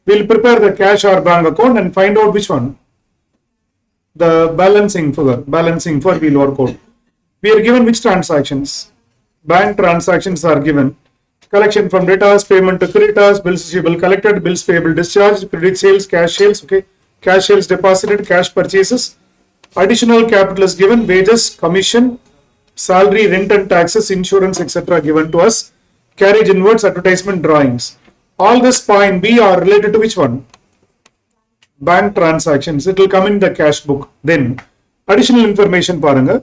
Speaker 1: we'll prepare the cash or bank account and find out which one. The balancing figure. Balancing for we'll work out. We are given which transactions? Bank transactions are given. Collection from debtors, payment to creditors, bills receivable collected, bills payable discharged, credit sales, cash sales, okay. Cash sales deposited, cash purchases. Additional capital is given, wages, commission, salary, rent and taxes, insurance, etc. given to us. Carriage inwards, advertisement, drawings. All this point B are related to which one? Bank transactions. It will come in the cash book. Then additional information paranga.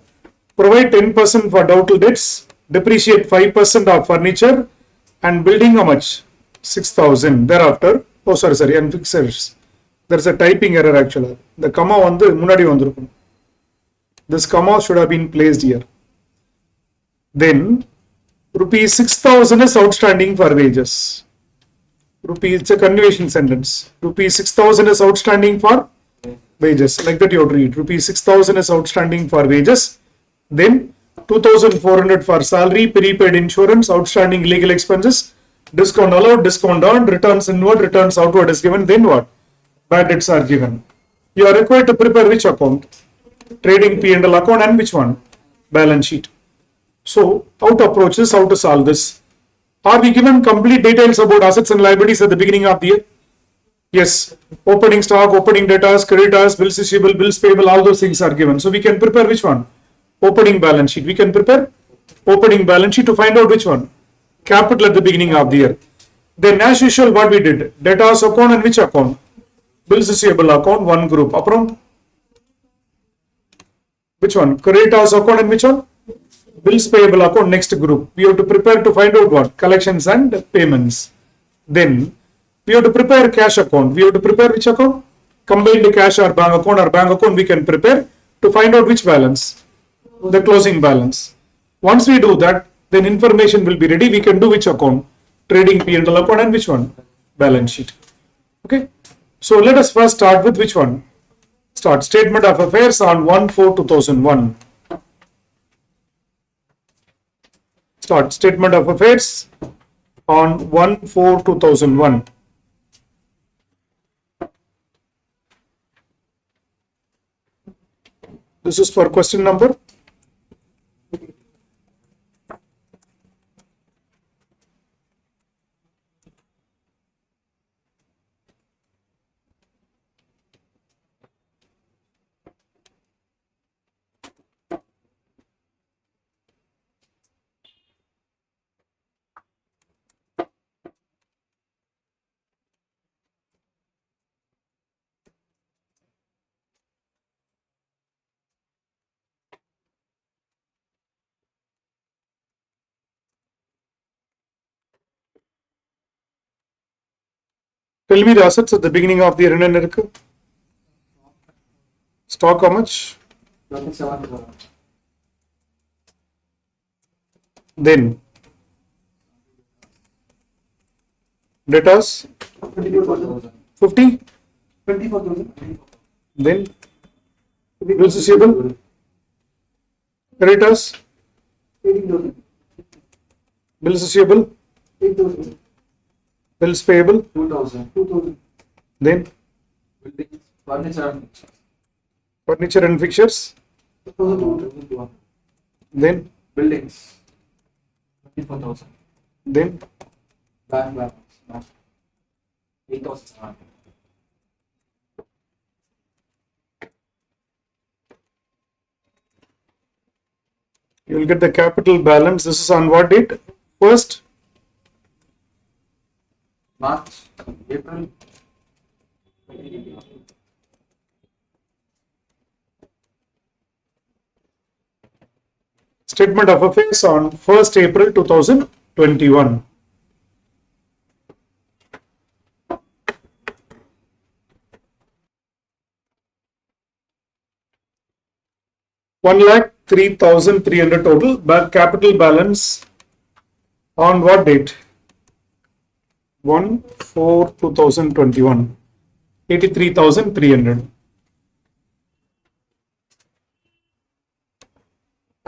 Speaker 1: Provide 10% for doubtful debts. Depreciate 5% of furniture and building how much? 6,000. Thereafter, oh sorry, and fixers. There's a typing error actually. The comma வந்து முன்னாடி வந்திருக்கும். This comma should have been placed here. Then rupees 6,000 is outstanding for wages. Rupees, it's a continuation sentence. Rupees 6,000 is outstanding for wages. Like that you have to read. Rupees 6,000 is outstanding for wages. Then 2,400 for salary, prepaid insurance, outstanding legal expenses, discount allowed, discount earned, returns inward, returns outward is given. Then what? Bad debts are given. You are required to prepare which account? Trading P&L account and which one? Balance sheet. So how to approach this? How to solve this? Are we given complete details about assets and liabilities at the beginning of the year? Yes. Opening stock, opening debtors, creditors, bills receivable, bills payable, all those things are given. So we can prepare which one? Opening balance sheet. We can prepare opening balance sheet to find out which one? Capital at the beginning of the year. Then as usual what we did? Debtors account and which account? Bills receivable account, one group. Aprom? Which one? Creditors account and which one? Bills payable account, next group. We have to prepare to find out what? Collections and payments. Then we have to prepare cash account. We have to prepare which account? Combined cash or bank account we can prepare to find out which balance? The closing balance. Once we do that, then information will be ready. We can do which account? Trading P&L account and which one? Balance sheet. Okay. So let us first start with which one? Start statement of affairs on 1/4/2001. Start statement of affairs on 1/4/2001. This is for question number. Tell me the assets at the beginning of the year. என்னென்ன இருக்கு? Stock how much?
Speaker 2: 27.
Speaker 1: Then debtors
Speaker 2: 24,000.
Speaker 1: 50.
Speaker 2: 24,000.
Speaker 1: Then bills receivable, creditors,
Speaker 2: 18,000.
Speaker 1: bills receivable,
Speaker 2: 8,000.
Speaker 1: bills payable.
Speaker 2: 2,000. 2,000.
Speaker 1: Then
Speaker 2: Buildings, furniture and fixtures.
Speaker 1: furniture and fixtures.
Speaker 2: 2,200.
Speaker 1: Then
Speaker 2: Buildings, 24,000.
Speaker 1: then
Speaker 2: Bank balance, 8,700.
Speaker 1: you will get the capital balance. This is on what date? First,
Speaker 2: March, April.
Speaker 1: statement of affairs on 1st April 2021. One lakh 3,300 total capital balance on what date? 1/4/2021. 83,300.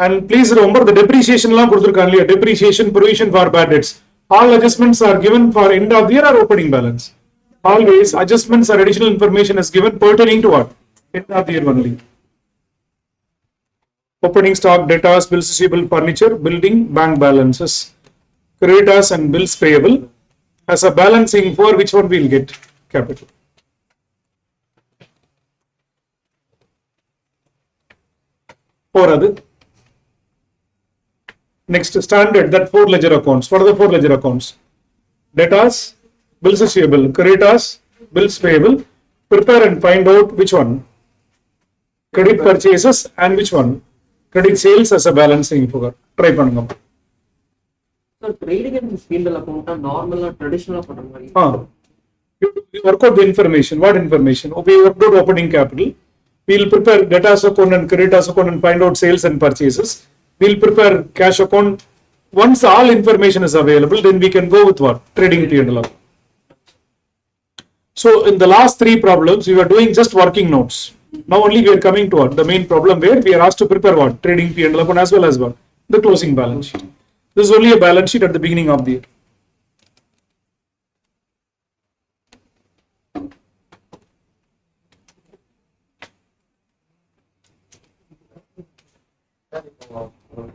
Speaker 1: And please remember the depreciation லாம் கொடுத்திருக்காங்க இல்லையா, depreciation provision for bad debts. All adjustments are given for end of the year or opening balance. Always adjustments or additional information is given pertaining to what? End of the year only. Opening stock, debtors, bills receivable, furniture, building, bank balances, creditors and bills payable. As a balancing for which one we'll get? Capital. போறது. Next, standard, that 4 ledger accounts. What are the 4 ledger accounts? Debtors, bills receivable, creditors, bills payable. Prepare and find out which one. Credit purchases and which one? Credit sales as a balancing figure. Try பண்ணுங்க.
Speaker 2: So trading and P&L account are normal or traditional for money.
Speaker 1: You work out the information. What information? We work out opening capital. We'll prepare debtors account and creditors account and find out sales and purchases. We'll prepare cash account. Once all information is available, then we can go with what? Trading P&L account. So in the last 3 problems, we were doing just working notes. Now only we are coming to what? The main problem where we are asked to prepare what? Trading P&L account as well as what? The closing balance sheet. This is only a balance sheet at the beginning of the year.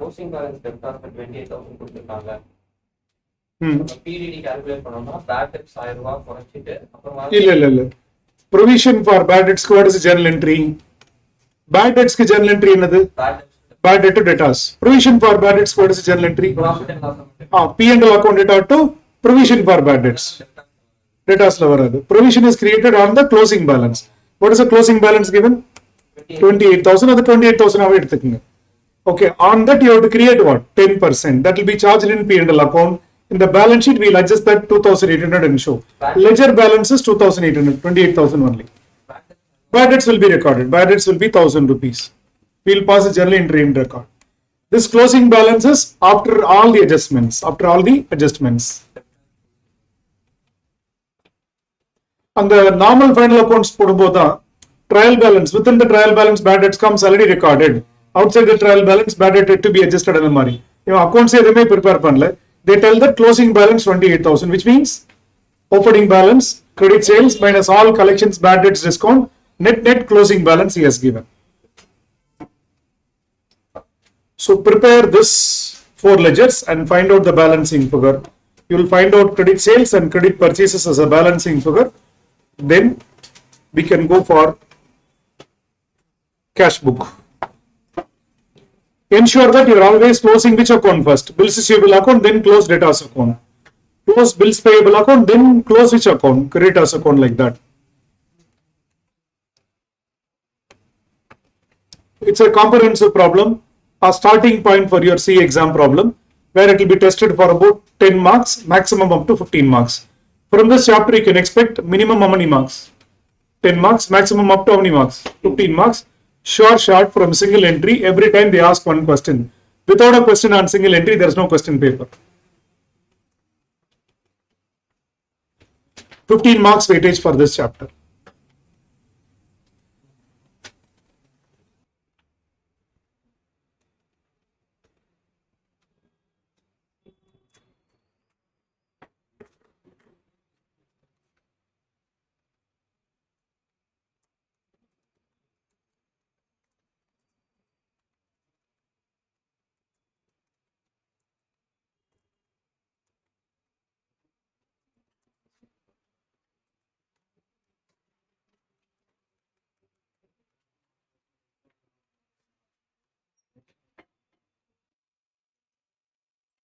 Speaker 4: closing balance debtors 28,000 கொடுத்திருக்காங்க.
Speaker 1: Hmm.
Speaker 4: PDD calculate பண்ணோம்னா bad debts 1000 ரூபாய் குறைச்சிட்டு அப்புறமா
Speaker 1: இல்ல. Provision for bad debts what is the journal entry? Bad debts க்கு journal entry என்னது?
Speaker 4: bad debts
Speaker 1: Bad debt to debtors. Provision for bad debts what is the journal entry?
Speaker 4: profit and loss account
Speaker 1: P&L account data to provision for bad debts. Debtors la varadu. Provision is created on the closing balance. What is the closing balance given? 28,000. அது 28,000 ஆவே எடுத்துக்கங்க. Okay, on that you have to create what? 10%. That will be charged in P&L account. In the balance sheet, we'll adjust that 2,800 and show. Ledger balance is 2,800, 28,000 only. Bad debts will be recorded. Bad debts will be 1,000 rupees. We'll pass a journal entry in record. This closing balance is after all the adjustments. After all the adjustments. And the normal final accounts போடும்போது trial balance, within the trial balance bad debts comes already recorded. Outside the trial balance bad debt to be adjusted அந்த மாதிரி. இவன் accounts எதுவுமே prepare பண்ணல. They tell that closing balance 28,000, which means opening balance, credit sales minus all collections, bad debts discount, net closing balance he has given. So prepare this 4 ledgers and find out the balancing figure. You will find out credit sales and credit purchases as a balancing figure. Then we can go for cash book. Ensure that you are always closing which account first? Bills receivable account, then close debtors account. Close bills payable account, then close which account? Creditors account, like that. It's a comprehensive problem, a starting point for your C exam problem, where it will be tested for about 10 marks, maximum up to 15 marks. From this chapter, you can expect minimum how many marks? 10 marks, maximum up to how many marks? 15 marks. Sure shot from single entry. Every time they ask one question. Without a question on single entry, there is no question paper. 15 marks weightage for this chapter.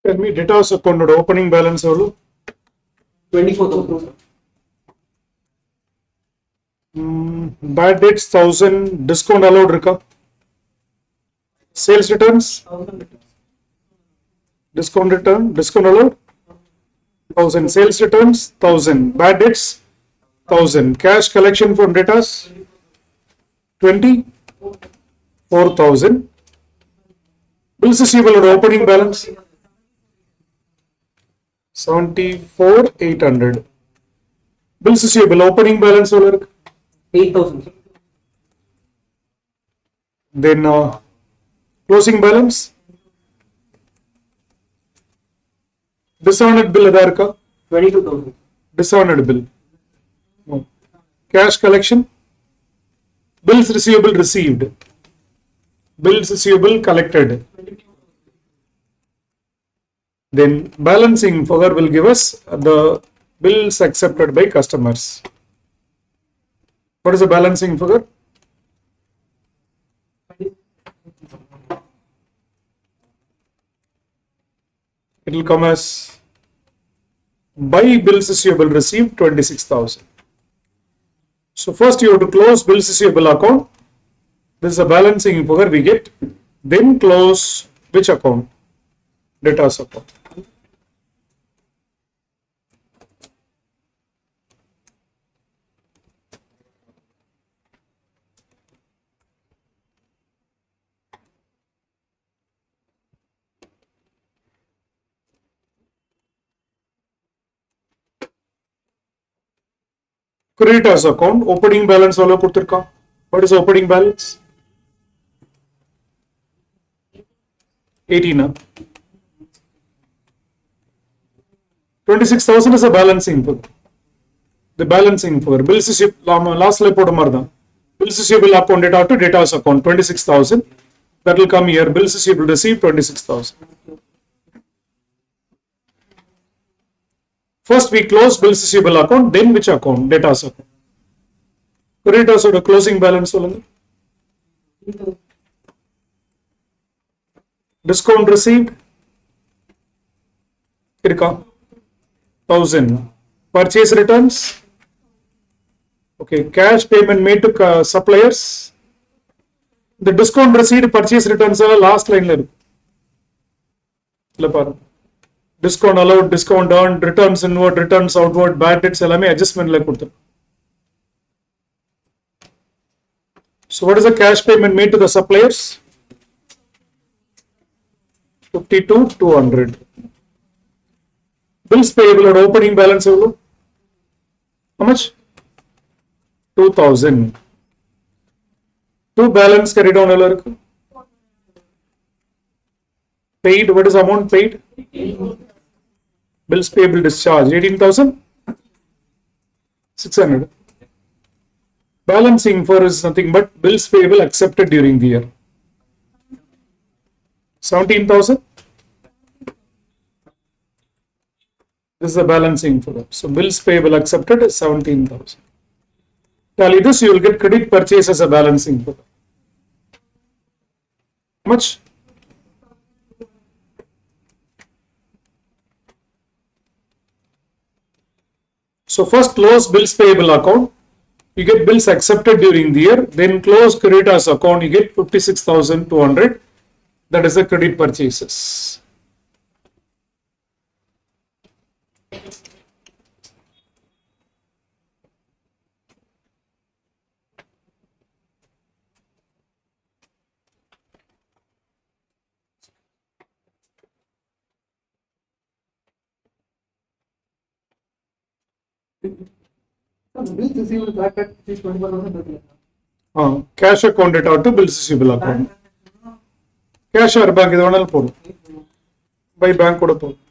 Speaker 1: Tell me debtors account opening balance evallo?
Speaker 2: 24,000.
Speaker 1: Bad debts 1000, discount allowed irukka? Sales returns, discount allowed 1000, sales returns 1000, bad debts 1000, cash collection from debtors 24,000, bills receivable or opening balance 74,800, bills receivable opening balance evallo irukku?
Speaker 2: 8,000.
Speaker 1: Then closing balance, dishonored bill edha irukka?
Speaker 2: 22,000.
Speaker 1: Dishonored bill. No. Cash collection, bills receivable received, bills receivable collected. Then balancing figure will give us the bills accepted by customers. What is the balancing figure? It will come as by bills receivable received 26,000. So first you have to close bills receivable account. This is a balancing figure we get. Then close which account? Debtors account. Creditors account, opening balance value kuduthirukka. What is opening balance? 18. 26,000 is a balancing figure. The balancing figure. Bills receivable last slide poda maari dhaan. Bills receivable account data to debtors account 26,000. That will come here. Bills receivable received 26,000. First we close bills receivable account, then which account? Debtors account. Creditors oda closing balance solunga. Discount received irukka 1000. Purchase returns, okay, cash payment made to suppliers. The discount received, purchase returns are last line la irukku. illa paru. Discount allowed, discount earned, returns inward, returns outward, bad debts ellame adjustment la kodutharu. So what is the cash payment made to the suppliers? 52,200. Bills payable or opening balance evallo? How much? 2,000. Two balance carry down ella irukku? Paid, what is the amount paid? Bills payable discharge 18,600. Balancing for is nothing but bills payable accepted during the year 17,000. This is the balancing for that. So bills payable accepted is 17,000. Tally this, you will get credit purchase as a balancing for that. How much? So first close bills payable account, you get bills accepted during the year, then close creditors account, you get 56,200. That is the credit purchases.
Speaker 2: The bills receivable back at 24,000.
Speaker 1: Cash account data to bills receivable account. Cash or bank இது வேணாலும் போடும். By bank கூட போடும்.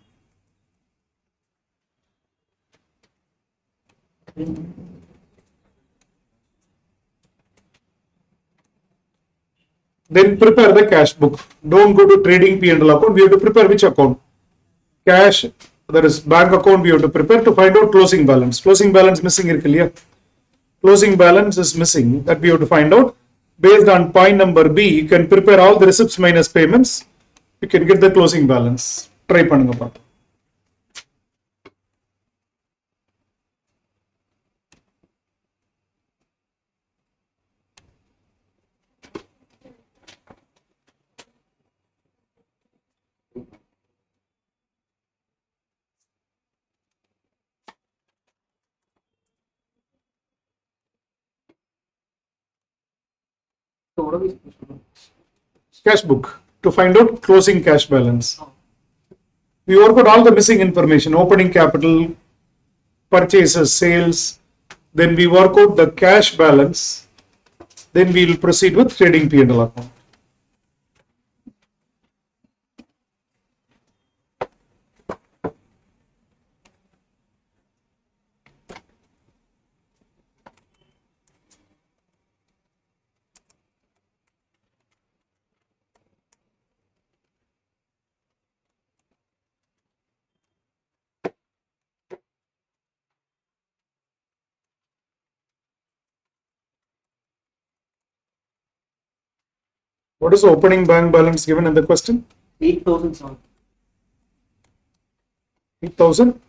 Speaker 1: Then prepare the cash book. Don't go to trading P&L account. We have to prepare which account? Cash, that is bank account. We have to prepare to find out closing balance. Closing balance missing இருக்கு இல்லையா? Closing balance is missing. That we have to find out. Based on point number B, you can prepare all the receipts minus payments. You can get the closing balance. Try பண்ணுங்க பாருங்க.
Speaker 2: So what are we supposed to do?
Speaker 1: Cash book to find out closing cash balance. We work out all the missing information, opening capital, purchases, sales. Then we work out the cash balance. Then we will proceed with trading P&L account. What is the opening bank balance given in the question?
Speaker 2: 8,700.
Speaker 1: 8,000.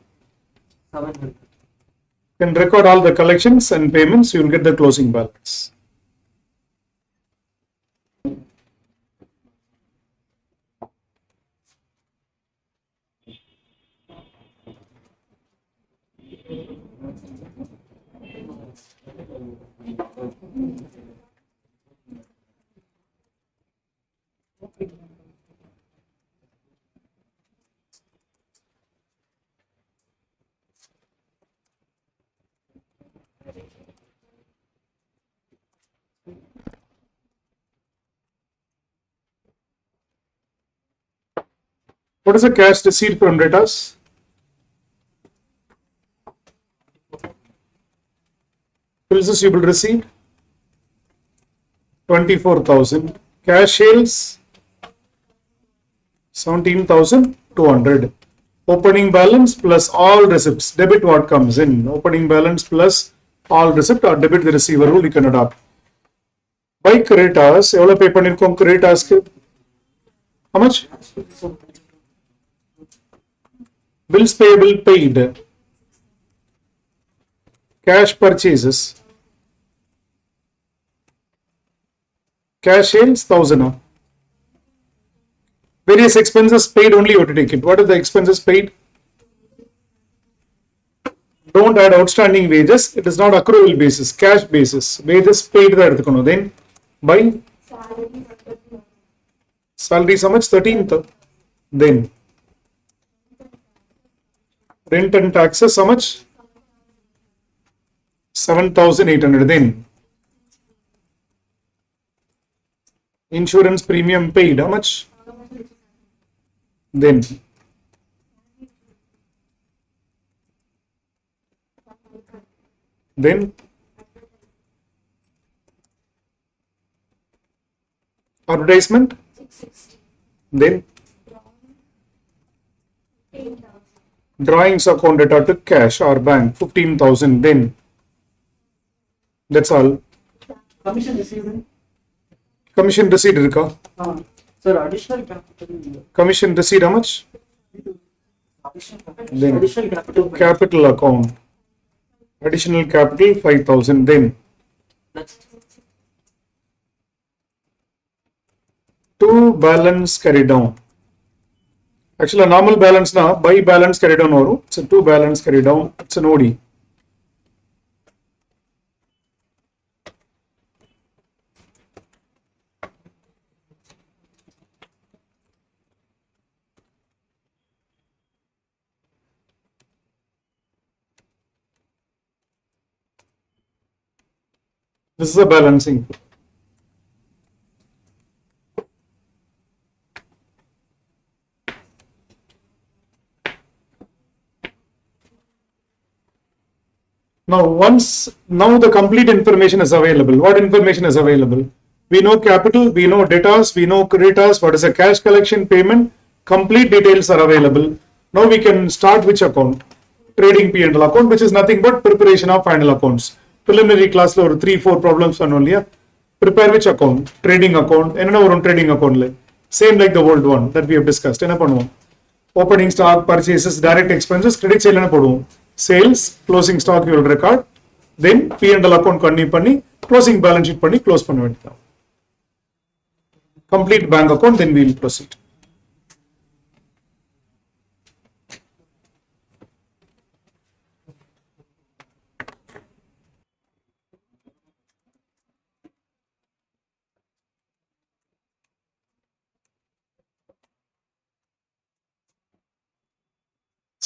Speaker 1: Can record all the collections and payments, you will get the closing balance. What is the cash received from debtors? Bills receivable received 24,000. Cash sales 17,200. Opening balance plus all receipts. Debit what comes in. Opening balance plus all receipt or debit the receiver rule you can adopt. By creditors, எவ்வளவு pay பண்ணிருக்கோம் creditorsக்கு? How much? Bills payable paid. Cash purchases. Cash sales 1,000. Various expenses paid only you have to take it. What are the expenses paid? Don't add outstanding wages. It is not accrual basis, cash basis. Wages paid தான் எடுத்துக்கணும். Then by salary how much? 13th. Then rent and taxes how much? 7,800. Then insurance premium paid how much? Then advertisement. Then drawings account data to cash or bank 15,000. Then that's all.
Speaker 2: Commission received.
Speaker 1: Commission receipt இருக்கா?
Speaker 2: Sir, additional capital.
Speaker 1: Commission receipt how much? Then
Speaker 2: Additional capital.
Speaker 1: capital account. Additional capital 5,000. Then
Speaker 2: That's
Speaker 1: to balance carry down. Actually, normal balance na by balance carry down varum. It's a to balance carry down. It's an OD. This is a balancing. Now the complete information is available. What information is available? We know capital, we know debtors, we know creditors, what is a cash collection payment, complete details are available. Now we can start which account? Trading P&L account, which is nothing but preparation of final accounts. Preliminary class or 3-4 problems on only. Prepare which account? Trading account. And trading account. Same like the old one that we have discussed. Opening stock, purchases, direct expenses, credit sale sales, closing stock you will record. Then P&L account panni, closing balance sheet panni, close panna vendidha. Complete bank account, then we will proceed.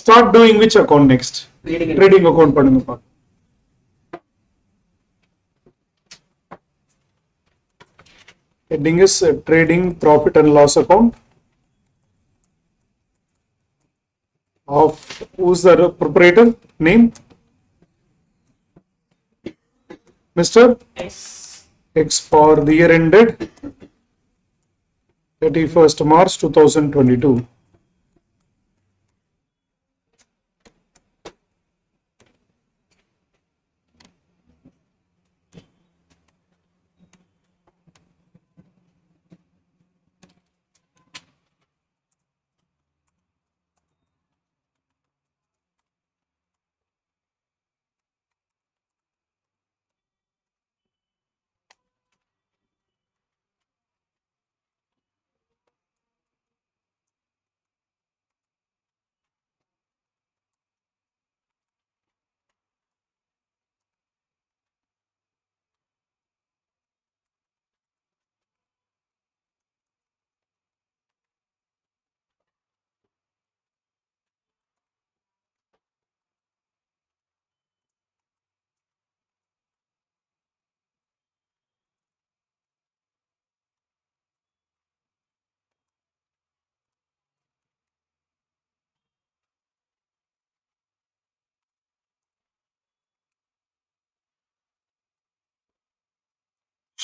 Speaker 1: Start doing which account next? Trading account padunga. Heading is trading profit and loss account of who's the proprietor name? Mr. X for the year ended 31st March 2022.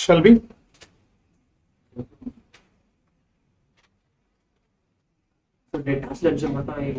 Speaker 1: Shall we?
Speaker 2: So debtors ledger I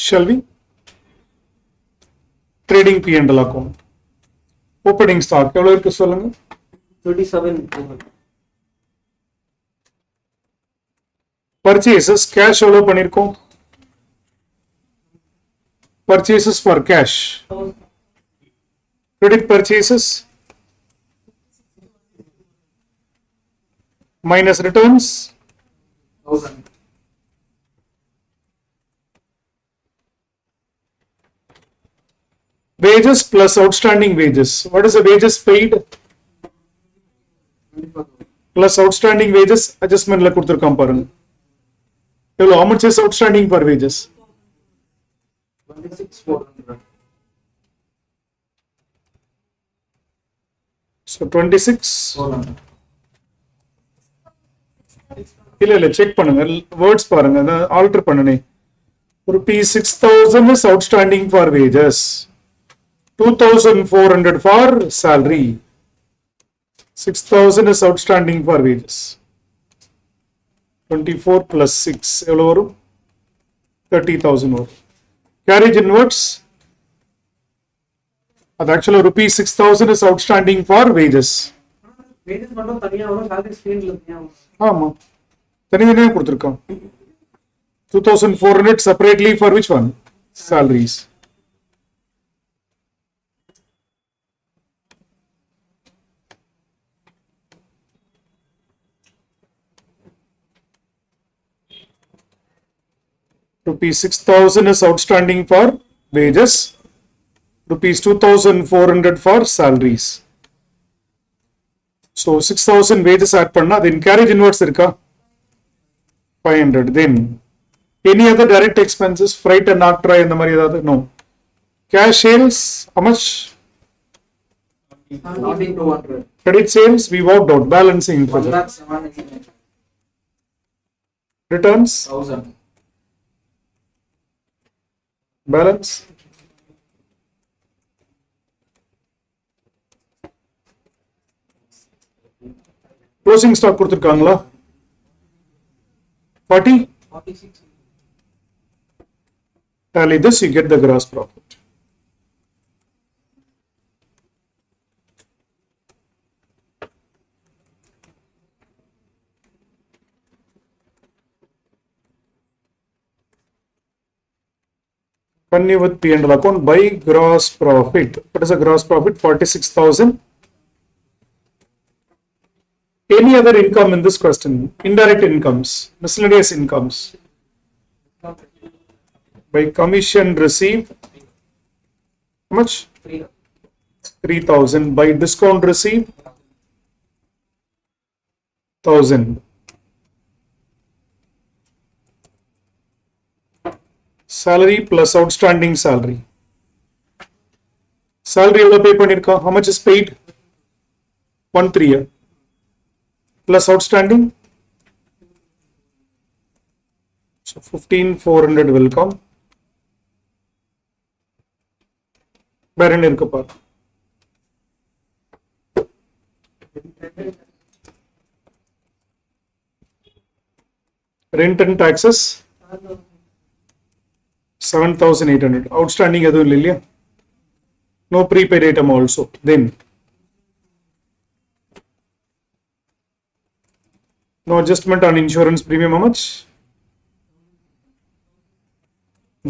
Speaker 1: Shall we? Trading P&L account. Opening stock எவ்வளவு இருக்கு சொல்லுங்க?
Speaker 2: 37.
Speaker 1: Purchases cash எவ்வளவு பண்ணிருக்கோம்? Purchases for cash. Credit purchases minus returns
Speaker 2: 1000.
Speaker 1: wages plus outstanding wages. What is the wages paid? Plus outstanding wages adjustment la kuduthirukam parunga. How much is outstanding for wages?
Speaker 2: 26,400.
Speaker 1: So 26 இல்ல check பண்ணுங்க words பாருங்க alter பண்ணனே rupees 6,000 is outstanding for wages, 2,400 for salary, 6,000 is outstanding for wages. 24 plus 6 எவ்வளவு வரும்? 30,000 வரும். Carriage inwards அது ஆக்சுவலா rupees 6,000 is outstanding for wages.
Speaker 2: Wages மட்டும் தனியா வரும், salary ஸ்கிரீன்ல தனியா வரும்.
Speaker 1: ஆமா, தனித்தனியா கொடுத்துருக்கோம். 2,400 separately for which one? Salaries. Rupees 6,000 is outstanding for wages. Rupees 2,400 for salaries. So 6,000 wages add panna, then carriage inwards irka 500. Then any other direct expenses, freight and octroi and the mari edavadhu? No. Cash sales, how much?
Speaker 2: 1,200.
Speaker 1: Credit sales, we worked out, balancing for that.
Speaker 2: 1,799.
Speaker 1: Returns,
Speaker 2: 1,000.
Speaker 1: balance. Closing stock கொடுத்திருக்காங்களா? 40.
Speaker 2: 46.
Speaker 1: Tally this, you get the gross profit. Continue with P&L account by gross profit. What is the gross profit? 46,000. Any other income in this question? Indirect incomes, miscellaneous incomes. By commission received, how much? 3,000. By discount received, 1,000. Salary plus outstanding salary. Salary எவ்வளவு pay பண்ணிருக்கா? How much is paid? 1,300. Plus outstanding. So 15,400 will come. வேற என்ன இருக்கு பாரு. Rent and taxes 7,800. Outstanding எதுவும் இல்லை இல்லையா? No prepaid item also. Then no adjustment on insurance premium, how much?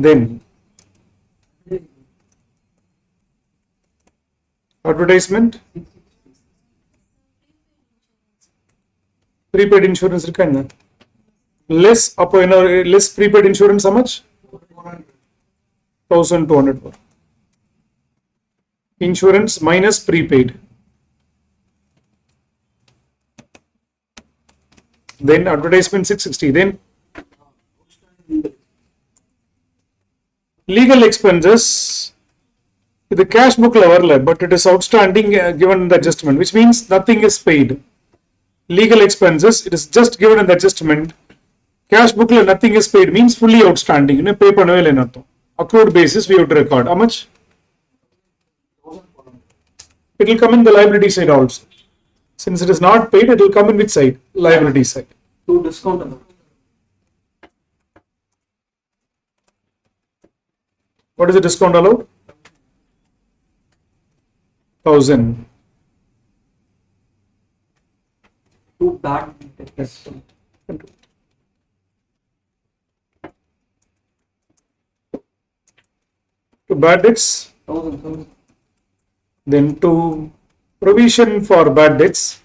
Speaker 1: Then advertisement, prepaid insurance இருக்கா என்ன? Less, அப்போ என்ன less prepaid insurance how much? 1,200. Insurance minus prepaid. Then advertisement 660. Then legal expenses. The cash book level, but it is outstanding given the adjustment, which means nothing is paid. Legal expenses, it is just given in the adjustment. Cash book nothing is paid means fully outstanding. You know, pay panavele enartham. Accrued basis we have to record. How much? It will come in the liability side also. Since it is not paid, it will come in which side? Liability side.
Speaker 2: To discount amount.
Speaker 1: What is the discount allowed? 1,000.
Speaker 2: To bad debts.
Speaker 1: To bad debts,
Speaker 2: 1,000.
Speaker 1: then to provision for bad debts.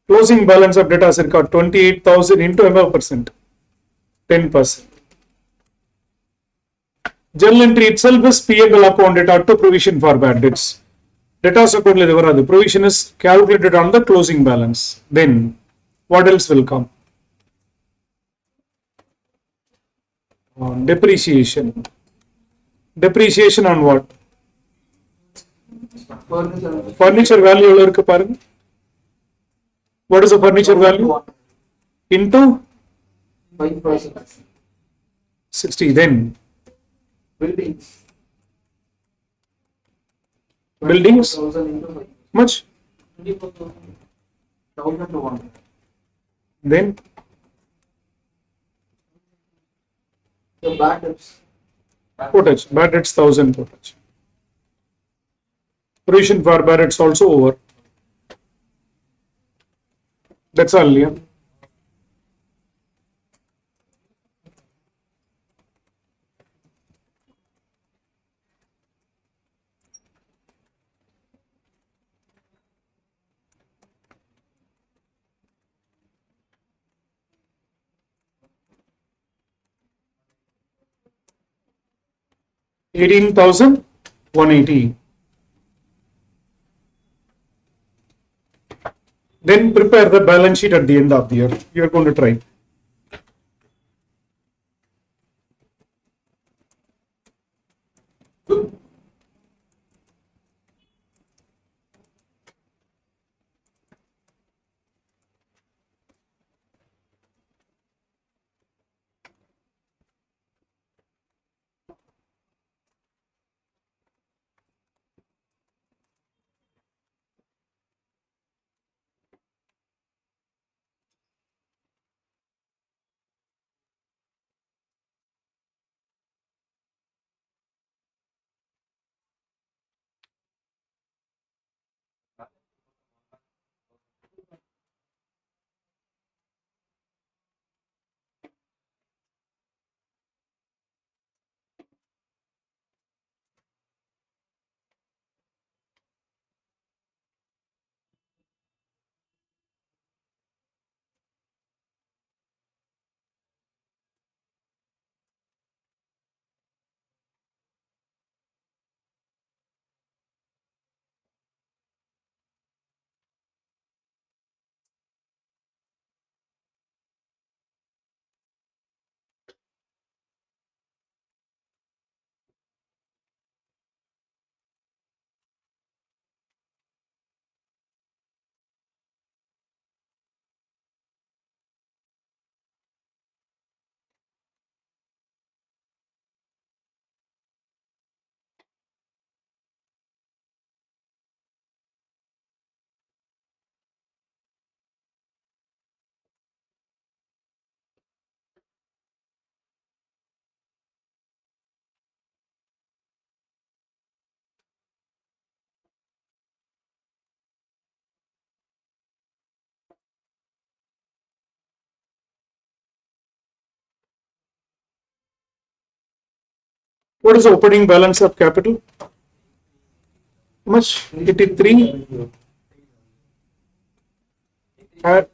Speaker 1: Closing balance of debtors circa 28,000 into ML percent, 10%. Journal entry itself is P&L account data to provision for bad debts. Debtors account le varadu. Provision is calculated on the closing balance. Then what else will come? Depreciation. Depreciation on what? Furniture value எவ்வளவு இருக்கு பாருங்க. What is the furniture value? Into
Speaker 2: 5%.
Speaker 1: 60. Then
Speaker 2: Buildings.
Speaker 1: buildings,
Speaker 2: 1,000 into 5.
Speaker 1: much?
Speaker 2: 1,000 to 1.
Speaker 1: Then
Speaker 2: The bad debts.
Speaker 1: pottage, bad debts 1,000 pottage. Provision for Barrett's also over. That's all, yeah. $18,180. Then prepare the balance sheet at the end of the year. You are going to try. What is the opening balance of capital? How much? 83. Add,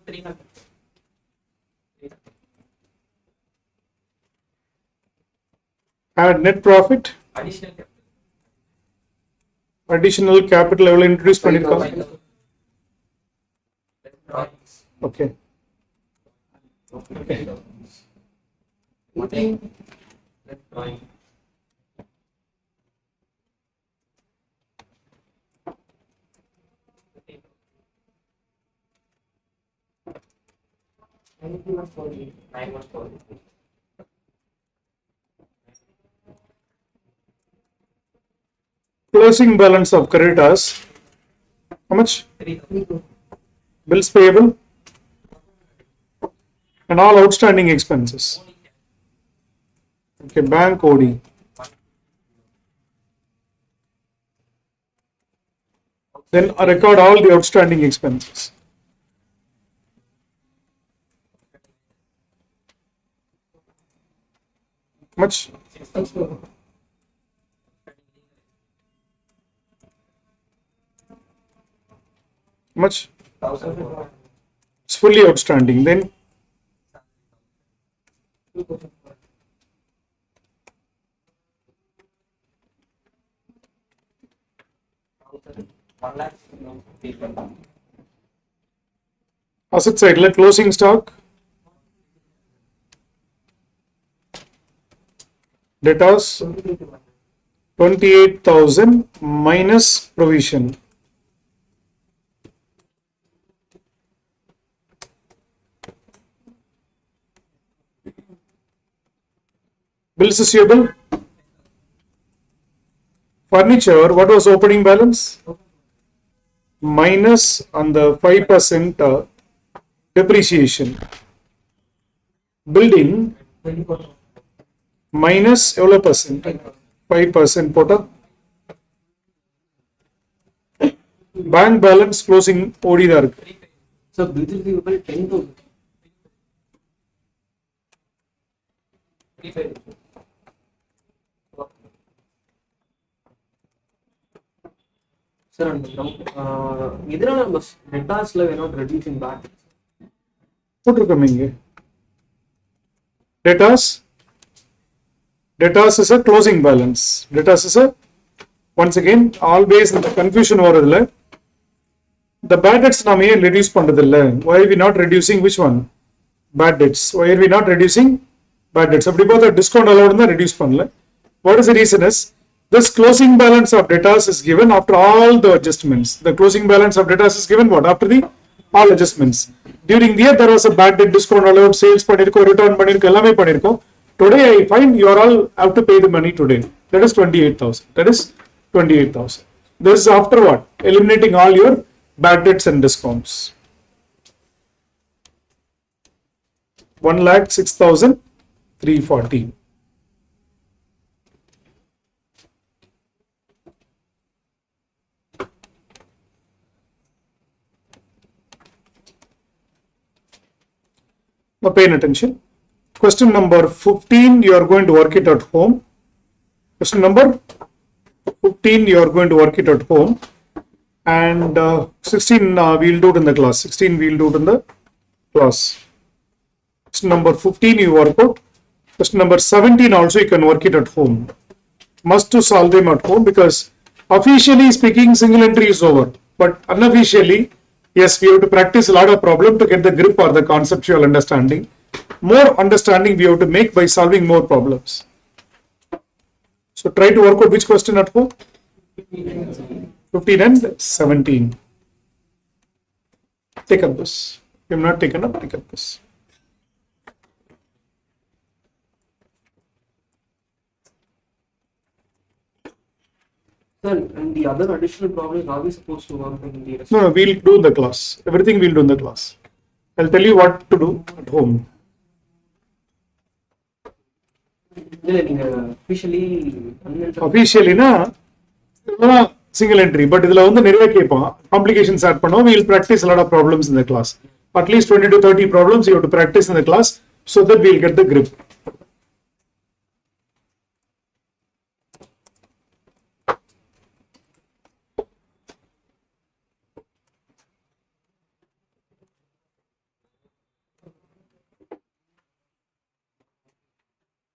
Speaker 1: add net profit.
Speaker 4: Additional capital.
Speaker 1: Additional capital level introduce பண்ணிருக்காங்க. Okay.
Speaker 4: Drawing. Nine one four.
Speaker 1: Closing balance of creditors. How much?
Speaker 4: 3,000.
Speaker 1: Bills payable and all outstanding expenses. Okay, bank OD. Then record all the outstanding expenses. Much? Much?
Speaker 4: 1,004.
Speaker 1: It's fully outstanding. Then
Speaker 4: 1 lakh people.
Speaker 1: asset side, let closing stock. Debtors 28,000 minus provision. Bills receivable. Furniture, what was opening balance? Minus on the 5% depreciation. Building minus எவ்வளவு percent? 5% போட்டா bank balance closing ஓடி தான் இருக்கு.
Speaker 2: Sir, bills receivable 10,000.
Speaker 4: Prepaid.
Speaker 2: Sir, and இதனால நம்ம debtors-ல we are not reducing back.
Speaker 1: போட்டிருக்கோம் இங்க debtors is a closing balance. Debtors is a, once again, always இந்த confusion வருதுல, the bad debts நாம ஏன் reduce பண்றது இல்ல? Why are we not reducing which one? Bad debts. Why are we not reducing bad debts? அப்படி பார்த்தா discount allowed தான் reduce பண்ணல. What is the reason is, this closing balance of debtors is given after all the adjustments. The closing balance of debtors is given what? After the all adjustments. During the year there was a bad debt discount allowed, sales பண்ணிருக்கோம், return பண்ணிருக்கோம், எல்லாமே பண்ணிருக்கோம். Today I find you are all have to pay the money today. That is 28,000. That is 28,000. This is after what? Eliminating all your bad debts and discounts. 1,06,340. Now pay attention. Question number 15, you are going to work it at home. Question number 15, you are going to work it at home. And 16, we'll do it in the class. 16, we'll do it in the class. Question number 15, you work out. Question number 17, also you can work it at home. Must to solve them at home because officially speaking, single entry is over. But unofficially, yes, we have to practice a lot of problem to get the grip or the conceptual understanding. More understanding we have to make by solving more problems. So try to work out which question at home? 15 and 17. Take up this. If you have not taken up, take up this.
Speaker 2: Sir, and the other additional problems, are we supposed to work in the rest?
Speaker 1: No, we'll do in the class. Everything we'll do in the class. I'll tell you what to do at home.
Speaker 2: இல்ல நீங்க
Speaker 1: Officially na single entry, but இதுல வந்து நிறைய கேட்பான். Complications add பண்ணுவோம். We'll practice a lot of problems in the class. At least 20 to 30 problems you have to practice in the class so that we'll get the grip.